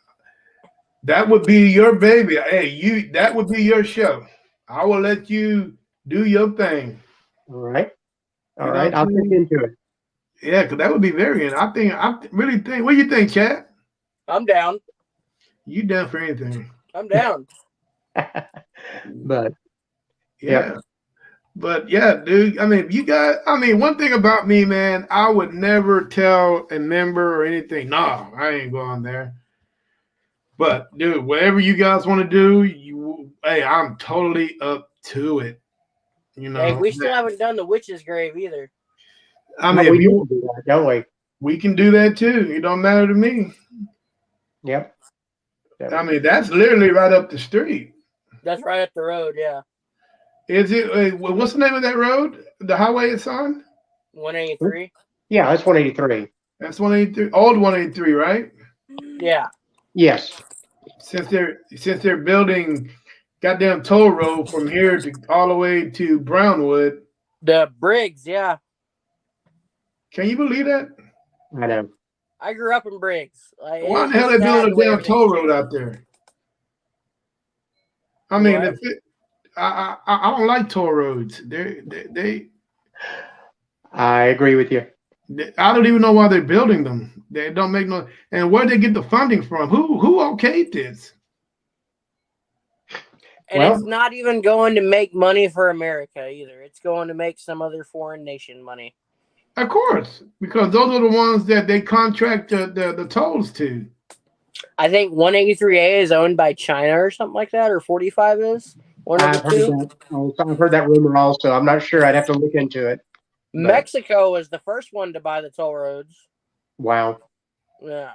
that would be your baby. Hey, that would be your show. I will let you do your thing. All right. All You know right. what I'll I'm look saying? into it. Yeah, because that would be very. I really think. What do you think, Chad? I'm down. You down for anything? I'm down. But Yeah. But yeah, dude. I mean, one thing about me, man, I would never tell a member or anything. No, I ain't going there. But dude, whatever you guys want to do, hey, I'm totally up to it. Hey, we still haven't done the witch's grave either. I mean, we do that, don't we? We can do that too. It don't matter to me. Yep. I mean, that's literally right up the street. That's right up the road, yeah. Is it? What's the name of that road? The highway it's on? 183. Yeah, that's 183. That's 183. Old 183, right? Yeah. Yes. Since they're building goddamn toll road from here to all the way to Brownwood. The Briggs, yeah. Can you believe that? I know. I grew up in Briggs. Like, why the hell are they building a damn toll road out there? I mean, I don't like toll roads. They. I agree with you. I don't even know why they're building them. They don't make no. And where they get the funding from? Who okayed this? And it's not even going to make money for America either. It's going to make some other foreign nation money. Of course, because those are the ones that they contract the tolls to. I think 183A is owned by China or something like that, or 45 is. I've heard that rumor also. I'm not sure. I'd have to look into it. Mexico was the first one to buy the toll roads. Wow. Yeah.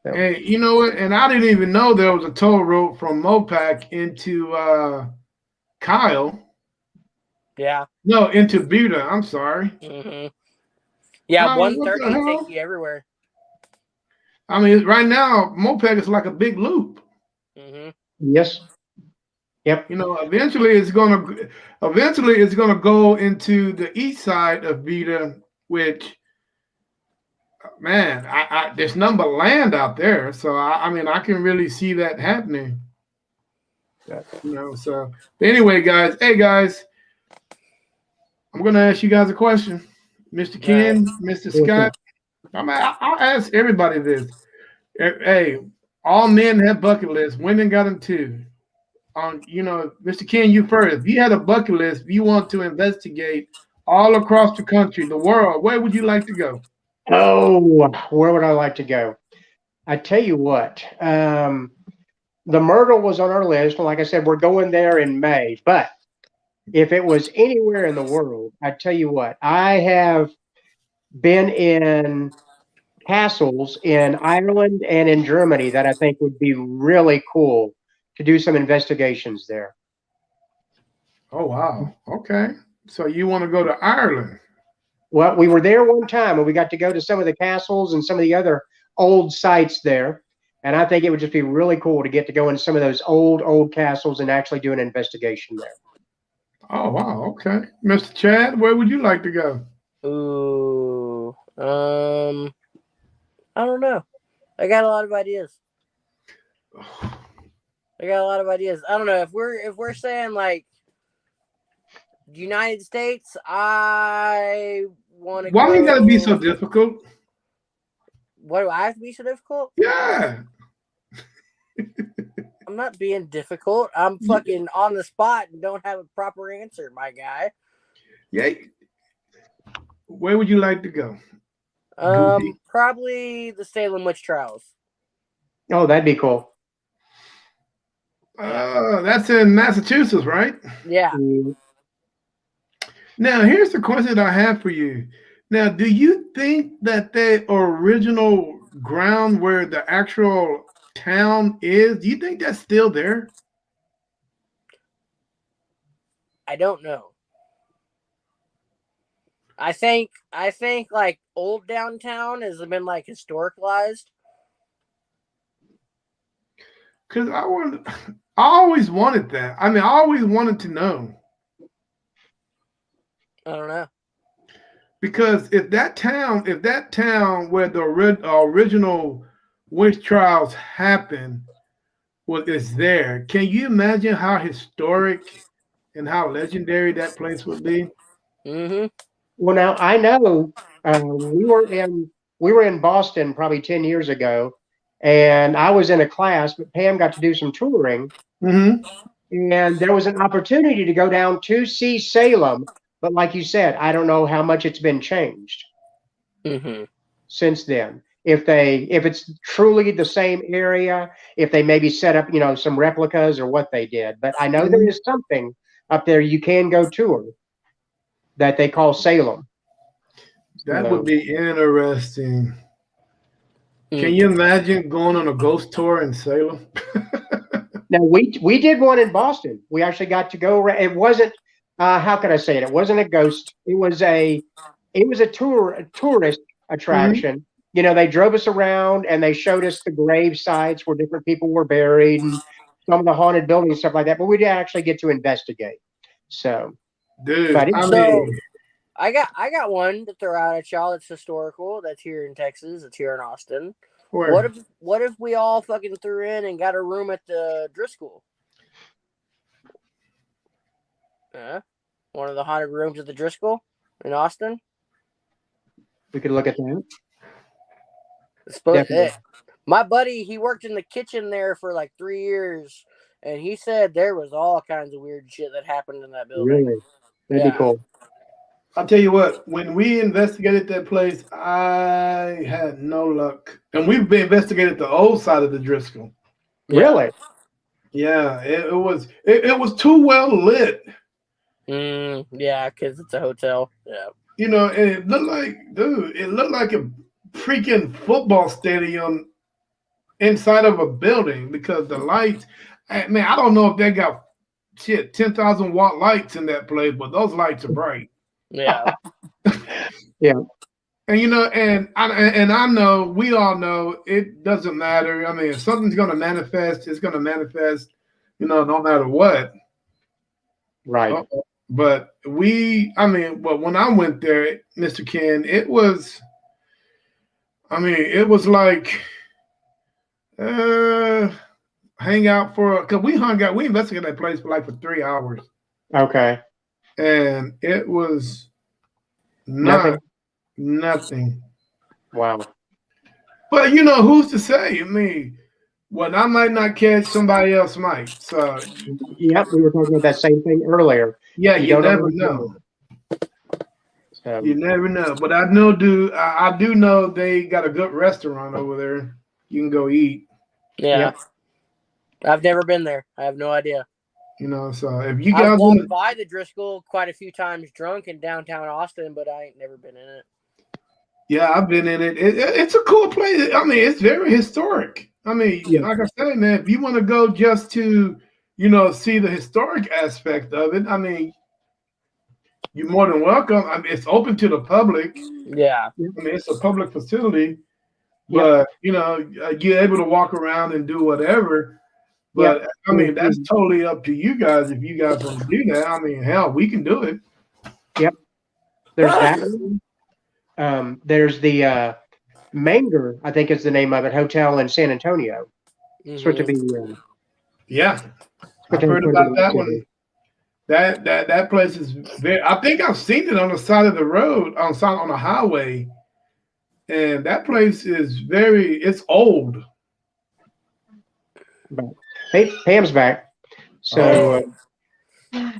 And you know what? And I didn't even know there was a toll road from Mopac into Kyle. Yeah. No, into Buda. I'm sorry. Mm-hmm. Yeah, 130 take you everywhere. I mean, right now, Mopac is like a big loop. Mm-hmm. Yes. Yep. Eventually it's gonna go into the east side of Buda, which, man, there's none but land out there. So I mean, I can really see that happening. So but anyway, guys. Hey, guys, I'm gonna ask you guys a question, Mr. Ken, Mr. Scott. I'll ask everybody this. Hey, all men have bucket lists. Women got them too. Mr. Ken, you first. If you had a bucket list, if you want to investigate all across the country, the world, where would you like to go? Oh, where would I like to go? I tell you what, the Myrtle was on our list. Like I said, we're going there in May. But if it was anywhere in the world, I tell you what, I have been in castles in Ireland and in Germany that I think would be really cool to do some investigations there. Oh, wow. Okay. So you want to go to Ireland? Well, we were there one time and we got to go to some of the castles and some of the other old sites there. And I think it would just be really cool to get to go into some of those old castles and actually do an investigation there. Oh, wow. Okay. Mr. Chad, where would you like to go? Ooh. I don't know. I got a lot of ideas. I don't know. If we're saying like United States, I want to go. Why you gotta be so difficult? What do I have to be so difficult? Yeah. I'm not being difficult. I'm fucking on the spot and don't have a proper answer, my guy. Yeah. Where would you like to go? Probably the Salem witch trials. Oh, that'd be cool. That's in Massachusetts, right? Yeah. Now, here's the question I have for you. Now, do you think that the original ground where the actual town is, do you think that's still there? I don't know. I think like old downtown has been like historicalized. Because I always wanted that. I mean, I always wanted to know. I don't know. Because if that town where the original witch trials happened is there, can you imagine how historic and how legendary that place would be? Mm-hmm. Well, now I know we were in Boston probably 10 years ago, and I was in a class, but Pam got to do some touring, Mm-hmm. and there was an opportunity to go down to see Salem. But like you said, I don't know how much it's been changed Mm-hmm. since then. If it's truly the same area, if they maybe set up, some replicas or what they did. But I know there is something up there you can go tour that they call Salem. That would be interesting. Can you imagine going on a ghost tour in Salem? Now we did one in Boston. We actually got to go. It wasn't how can I say it? It wasn't a ghost. It was a tourist attraction. They drove us around and they showed us the grave sites where different people were buried and some of the haunted buildings and stuff like that. But we didn't actually get to investigate. So, Dude, but I mean, I got one to throw out at y'all. It's historical. That's here in Texas. It's here in Austin. where? What if we all fucking threw in and got a room at the Driscoll? One of the haunted rooms at the Driscoll in Austin. we could look at that. My buddy, he worked in the kitchen there for like 3 years, and he said there was all kinds of weird shit that happened in that building. Really, that'd be cool. I'll tell you what, when we investigated that place, I had no luck. And we've been investigated the old side of the Driscoll. Really? Yeah, it was too well lit. Yeah, because it's a hotel. Yeah. And it looked like a freaking football stadium inside of a building because the lights, man, I don't know if they got 10,000 watt lights in that place, but those lights are bright. Yeah. Yeah. And I know, we all know it doesn't matter. I mean, if something's going to manifest, it's going to manifest, no matter what. Right. But when I went there, Mr. Ken, it was like, hang out because we investigated that place for 3 hours. Okay. And it was nothing. Wow. But who's to say? I mean, what I might not catch, somebody else might. So yep, we were talking about that same thing earlier. Yeah, you never know. You never know. But I do know they got a good restaurant over there. You can go eat. Yeah. I've never been there. I have no idea. So if you guys I've walked by the Driscoll quite a few times drunk in downtown Austin, but I ain't never been in it. Yeah, I've been in it. It's a cool place. I mean, it's very historic. I mean, like I said, man, if you want to go just to, see the historic aspect of it, I mean, you're more than welcome. I mean, it's open to the public. Yeah. I mean, it's a public facility, but, you're able to walk around and do whatever. But, I mean, that's totally up to you guys if you guys want to do that. I mean, hell, we can do it. Yep. There's that one. There's the Manger, I think is the name of it, hotel in San Antonio. It's supposed to be. Yeah, I've heard about that one. That place is very. I think I've seen it on the side of the road, on the highway, and that place is it's old. Hey, Pam's back. So. All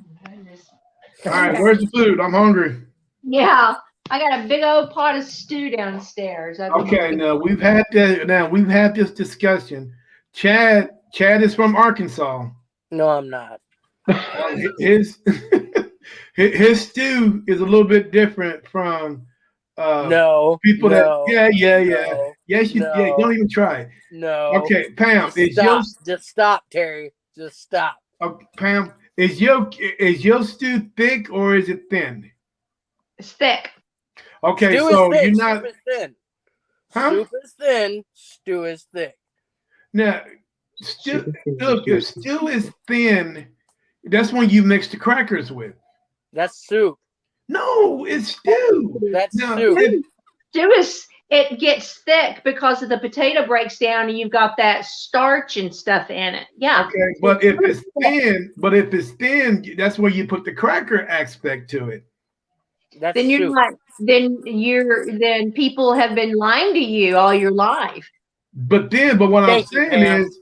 right, where's the food? I'm hungry. Yeah. I got a big old pot of stew downstairs. Okay, now we've had this discussion. Chad is from Arkansas. No, I'm not. His stew is a little bit different from people that yes, don't even try it. No. Okay, Pam, just stop, Terry. Just stop. Okay, Pam, is your stew thick or is it thin? It's thick. Okay, Stew so is thick, you're not. soup is thin. Huh? Soup is thin, stew is thick. Now, stew. Look, if stew is thin, that's when you mix the crackers with. That's soup. No, it's stew. That's Now, soup. Stew is, it gets thick because of the potato breaks down and you've got that starch and stuff in it. Yeah. okay, but if it's thin, that's where you put the cracker aspect to it. That's Then you're soup. not, then people have been lying to you all your life. But what Thank I'm you, saying Pam. is,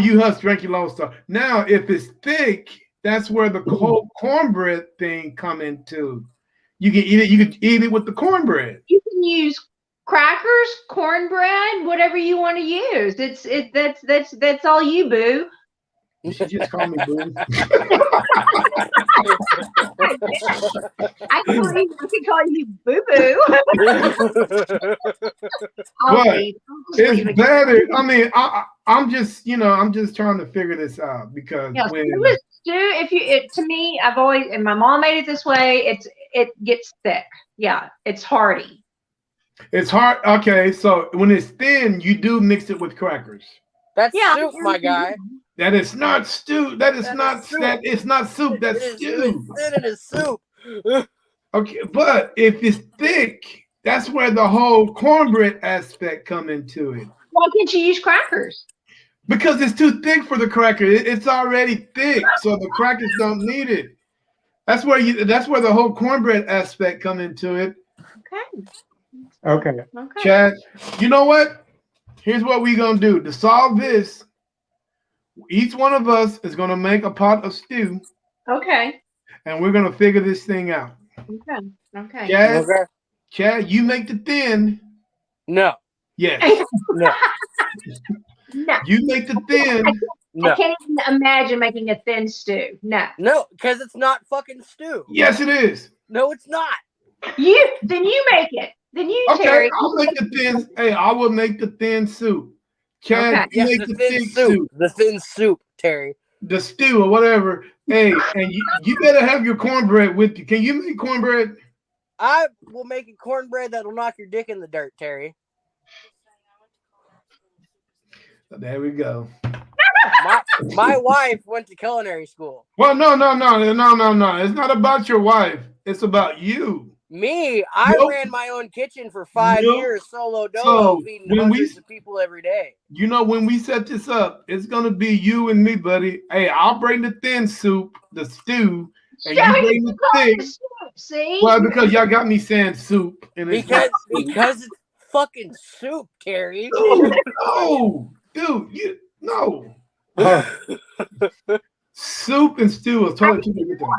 you hush, drink your long stuff. Now, if it's thick, that's where the whole cornbread thing come into. You can eat it. You can eat it with the cornbread. You can use crackers, cornbread, whatever you want to use. That's all you, boo. You should just call me boo. I can call you boo boo. But it's better. I mean, I'm just trying to figure this out because Yeah, when stew, if you to me, I've always, and my mom made it this way. It gets thick. Yeah, it's hearty. it's hard. Okay, so when it's thin, you do mix it with crackers. That's soup, my guy. That is not stew. That is not soup. that. It's not soup. That's stew. It is soup. Okay, but if it's thick, that's where the whole cornbread aspect come into it. Why can't you use crackers? Because it's too thick for the cracker. It's already thick, so the crackers don't need it. That's where the whole cornbread aspect come into it. Okay. Chad, you know what? Here's what we're gonna do to solve this. Each one of us is gonna make a pot of stew. Okay. And we're gonna figure this thing out. Okay. Chad, you make the thin. No. Yes. No. No. You make the thin. No. I can't even imagine making a thin stew. No. No, because it's not fucking stew. Yes, it is. No, it's not. Then you make it. Then you, Okay, Terry. I'll make the thin. Hey, I will make the thin soup. Chad, you make the thin soup. The thin soup, Terry. The stew or whatever. Hey, and you better have your cornbread with you. Can you make cornbread? I will make a cornbread that'll knock your dick in the dirt, Terry. There we go. My wife went to culinary school. Well, no. It's not about your wife. It's about you. Me, I ran my own kitchen for 5 years, solo dolo, feeding hundreds of people every day. You know, when we set this up, it's gonna be you and me, buddy. Hey, I'll bring the thin soup, the stew, and you bring the thick. See? Well, because y'all got me saying soup, and because it's fucking soup, Terry. Dude, no. Soup and stew is totally two different things.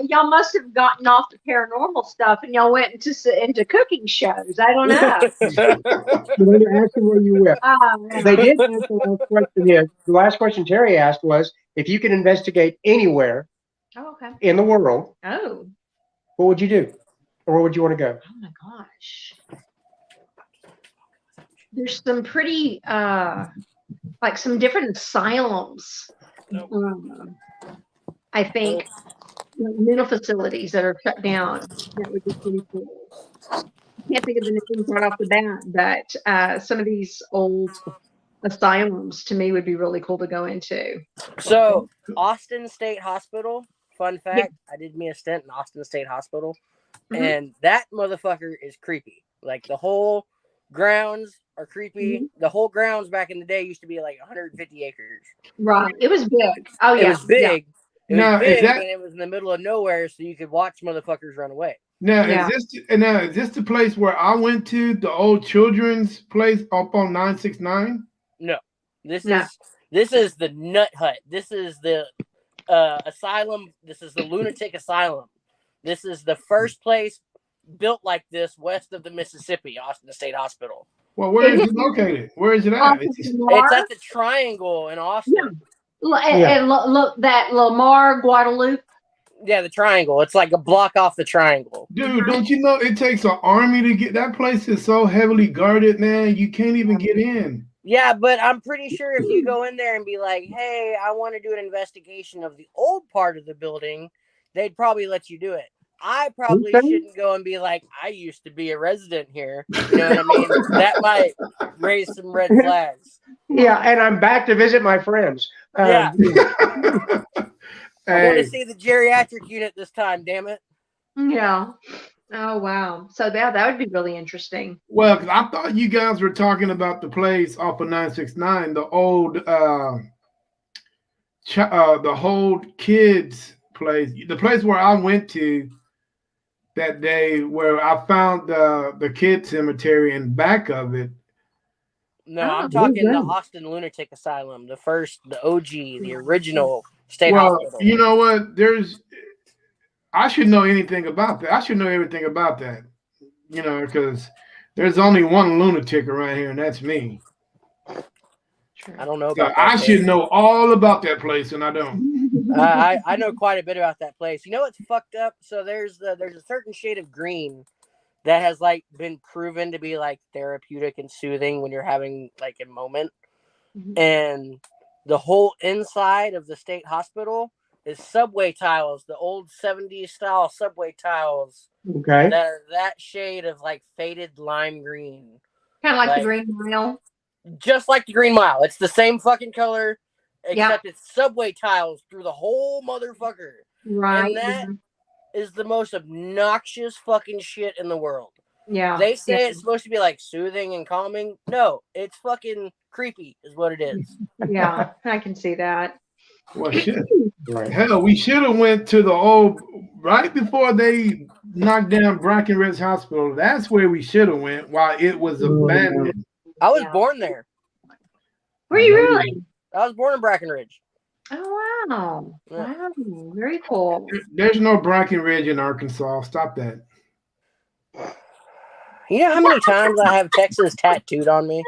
Y'all must have gotten off the paranormal stuff and y'all went into cooking shows. I don't know. Let me ask you where you went. They did answer the last question here. The last question Terry asked was, if you could investigate anywhere in the world, what would you do? Or where would you want to go? Oh my gosh. There's some pretty like some different asylums. I think mental facilities that are shut down. That would be pretty cool. I can't think of the names right off the bat, but some of these old asylums to me would be really cool to go into. So Austin State Hospital, fun fact, I did me a stint in Austin State Hospital, and that motherfucker is creepy. Like the whole grounds are creepy. The whole grounds back in the day used to be like 150 acres. Right. It was big. Oh yeah. It was big. It was big, and it was in the middle of nowhere, so you could watch motherfuckers run away. Now, is this the place where I went to, the old children's place up on 969? No. This is the Nut Hut. This is the asylum. This is the lunatic asylum. This is the first place built like this west of the Mississippi, Austin State Hospital. Well, where is it located? Where is it at? It's at the Triangle in Austin. And look, that Lamar, Guadalupe. Yeah, the Triangle. It's like a block off the Triangle. Dude, don't you know it takes an army to get that place? Is so heavily guarded, man. You can't even get in. Yeah, but I'm pretty sure if you go in there and be like, "Hey, I want to do an investigation of the old part of the building," they'd probably let you do it. I probably shouldn't go and be like, I used to be a resident here. You know what I mean? That might raise some red flags. Yeah, and I'm back to visit my friends. Yeah. I want to Hey, see the geriatric unit this time, damn it. Yeah. Oh wow. So that would be really interesting. well, 'cause I thought you guys were talking about the place off of 969, the old the whole kids place, the place where I went to that day, where I found the kid cemetery in back of it. No, Oh, I'm talking the okay. Austin Lunatic Asylum, the first, the OG, the original state Well, hospital. you know what? I should know anything about that. I should know everything about that. You know, because there's only one lunatic around here, and that's me. I don't know So about I that should place. know all about that place, and I don't. I know quite a bit about that place. You know what's fucked up? So there's a certain shade of green that has like been proven to be like therapeutic and soothing when you're having like a moment. And the whole inside of the state hospital is subway tiles, the old 70s style subway tiles Okay. that are that shade of like faded lime green. Kind of like the Like, Green Mile. just like the Green Mile. It's the same fucking color, Yeah. except it's subway tiles through the whole motherfucker. Right. And that is the most obnoxious fucking shit in the world. Yeah. They say it's supposed to be like soothing and calming. No, it's fucking creepy is what it is. Yeah, I can see that. Well, shit. Right. Hell, we should have went to the old right before they knocked down Brackenridge Hospital. That's where we should have went while it was abandoned. I was Yeah. born there. Were you really? I was born in Brackenridge. Oh wow. Yeah. Wow. Very cool. There's no Brackenridge in Arkansas. Stop that. You know how many times I have Texas tattooed on me?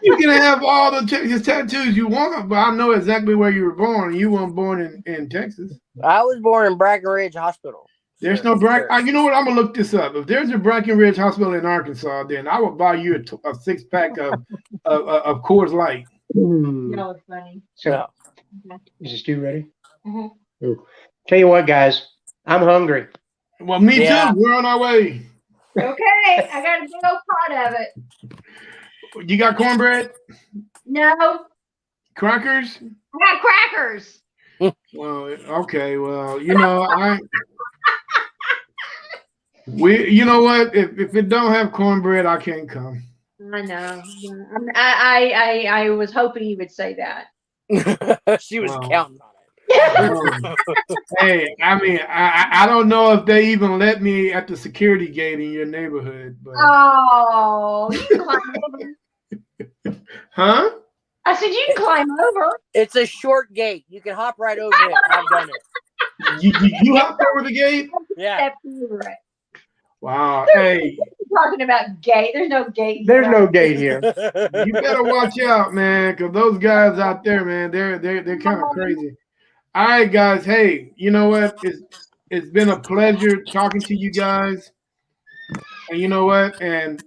You can have all the Texas tattoos you want, but I know exactly where you were born. You weren't born in Texas. I was born in Brackenridge Hospital. There's no You know what? I'm gonna look this up. If there's a Brackenridge Hospital in Arkansas, then I will buy you a 6-pack of Coors Light. That was funny. So, is the stew ready? Mm-hmm. Ooh. Tell you what, guys, I'm hungry. Well, me Yeah. too. We're on our way. Okay, I got a big old pot of it. You got cornbread, No, crackers. I got crackers. Well, okay. Well, you know, you know what? If it don't have cornbread, I can't come. I know. I was hoping you would say that. She was Wow. counting on it. Hey, I mean, I don't know if they even let me at the security gate in your neighborhood, but Oh, you can climb over. huh? I said you can climb over. It's a short gate. You can hop right over it. I've done it. You hopped over the gate? Yeah. Step over it. Wow. Hey, Talking about gate. There's no gate. There's no gate here. you better watch out, man, because those guys out there, man, they're kind of crazy. All right, guys. Hey, you know what? It's been a pleasure talking to you guys. And you know what? And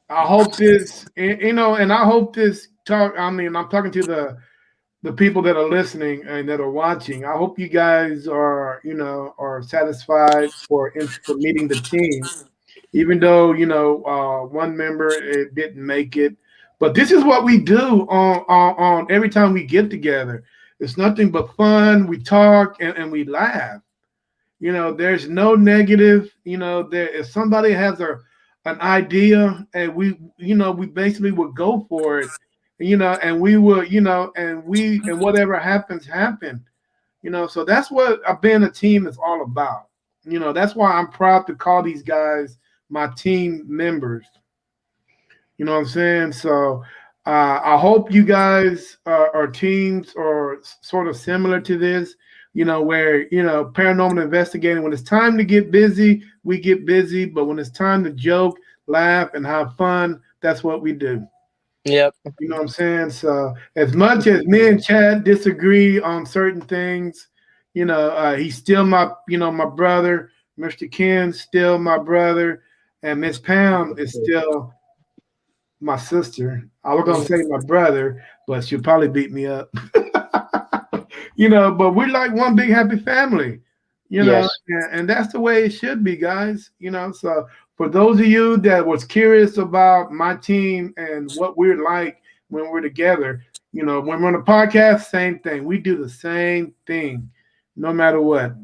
I hope this, and I hope this talk. I mean, I'm talking to the people that are listening and that are watching. I hope you guys are, are satisfied for meeting the team, even though one member didn't make it. But this is what we do on every time we get together. It's nothing but fun. We talk and we laugh. There's no negative. If somebody has an idea, and we basically would go for it, and we would, and whatever happens. So that's what being a team is all about. That's why I'm proud to call these guys my team members. You know what I'm saying? So I hope you guys are teams or sort of similar to this, where, paranormal investigating, when it's time to get busy, we get busy. But when it's time to joke, laugh, and have fun, that's what we do. Yep. You know what I'm saying? So as much as me and Chad disagree on certain things, he's still my brother. Mr. Ken's still my brother. And Miss Pam is still my sister. I was gonna say my brother, but she'll probably beat me up. But we're like one big happy family. You know, Yes. and that's the way it should be, guys. So for those of you that was curious about my team and what we're like when we're together, when we're on a podcast, same thing. We do the same thing, no matter what.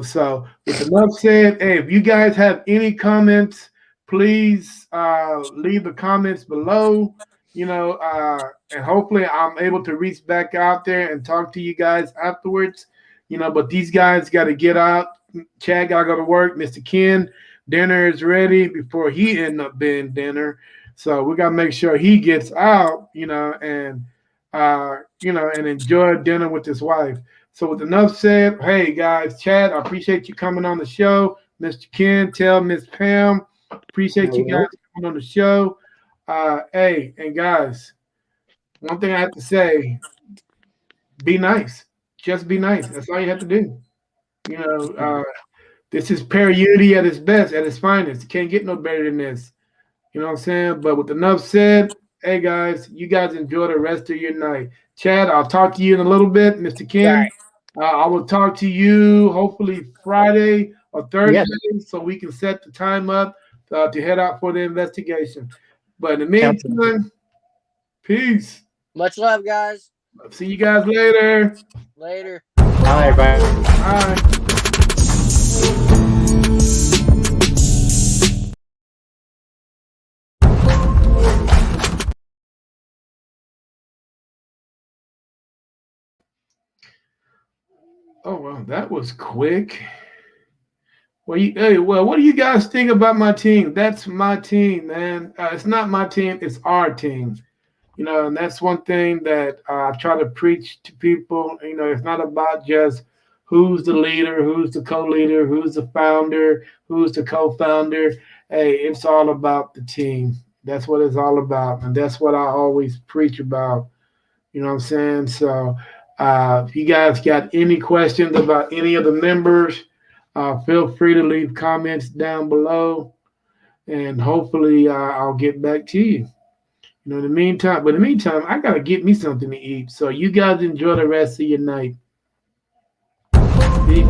So with enough said, hey, if you guys have any comments, please leave the comments below. And hopefully I'm able to reach back out there and talk to you guys afterwards. But these guys got to get out. Chad got to go to work. Mr. Ken, dinner is ready before he end up being dinner. So we got to make sure he gets out, and enjoy dinner with his wife. So with enough said, hey guys, Chad, I appreciate you coming on the show. Mr. Ken, tell Miss Pam, appreciate you guys coming on the show. Hey, and guys, one thing I have to say, be nice. Just be nice. That's all you have to do. This is Unity at its best, at its finest. You can't get no better than this. You know what I'm saying? But with enough said, hey guys, you guys enjoy the rest of your night. Chad, I'll talk to you in a little bit. Mr. Ken, I will talk to you hopefully Friday or Thursday so we can set the time up to head out for the investigation. But in the meantime, peace. Much love, guys. See you guys later. Later. Bye. Bye. Bye. Oh well, that was quick. Well, what do you guys think about my team? That's my team, man. It's not my team; it's our team. And that's one thing that I try to preach to people. It's not about just who's the leader, who's the co-leader, who's the founder, who's the co-founder. Hey, it's all about the team. That's what it's all about, and that's what I always preach about. You know what I'm saying? So. If you guys got any questions about any of the members, feel free to leave comments down below, and hopefully I'll get back to you. In the meantime, I gotta get me something to eat. So you guys enjoy the rest of your night. Peace.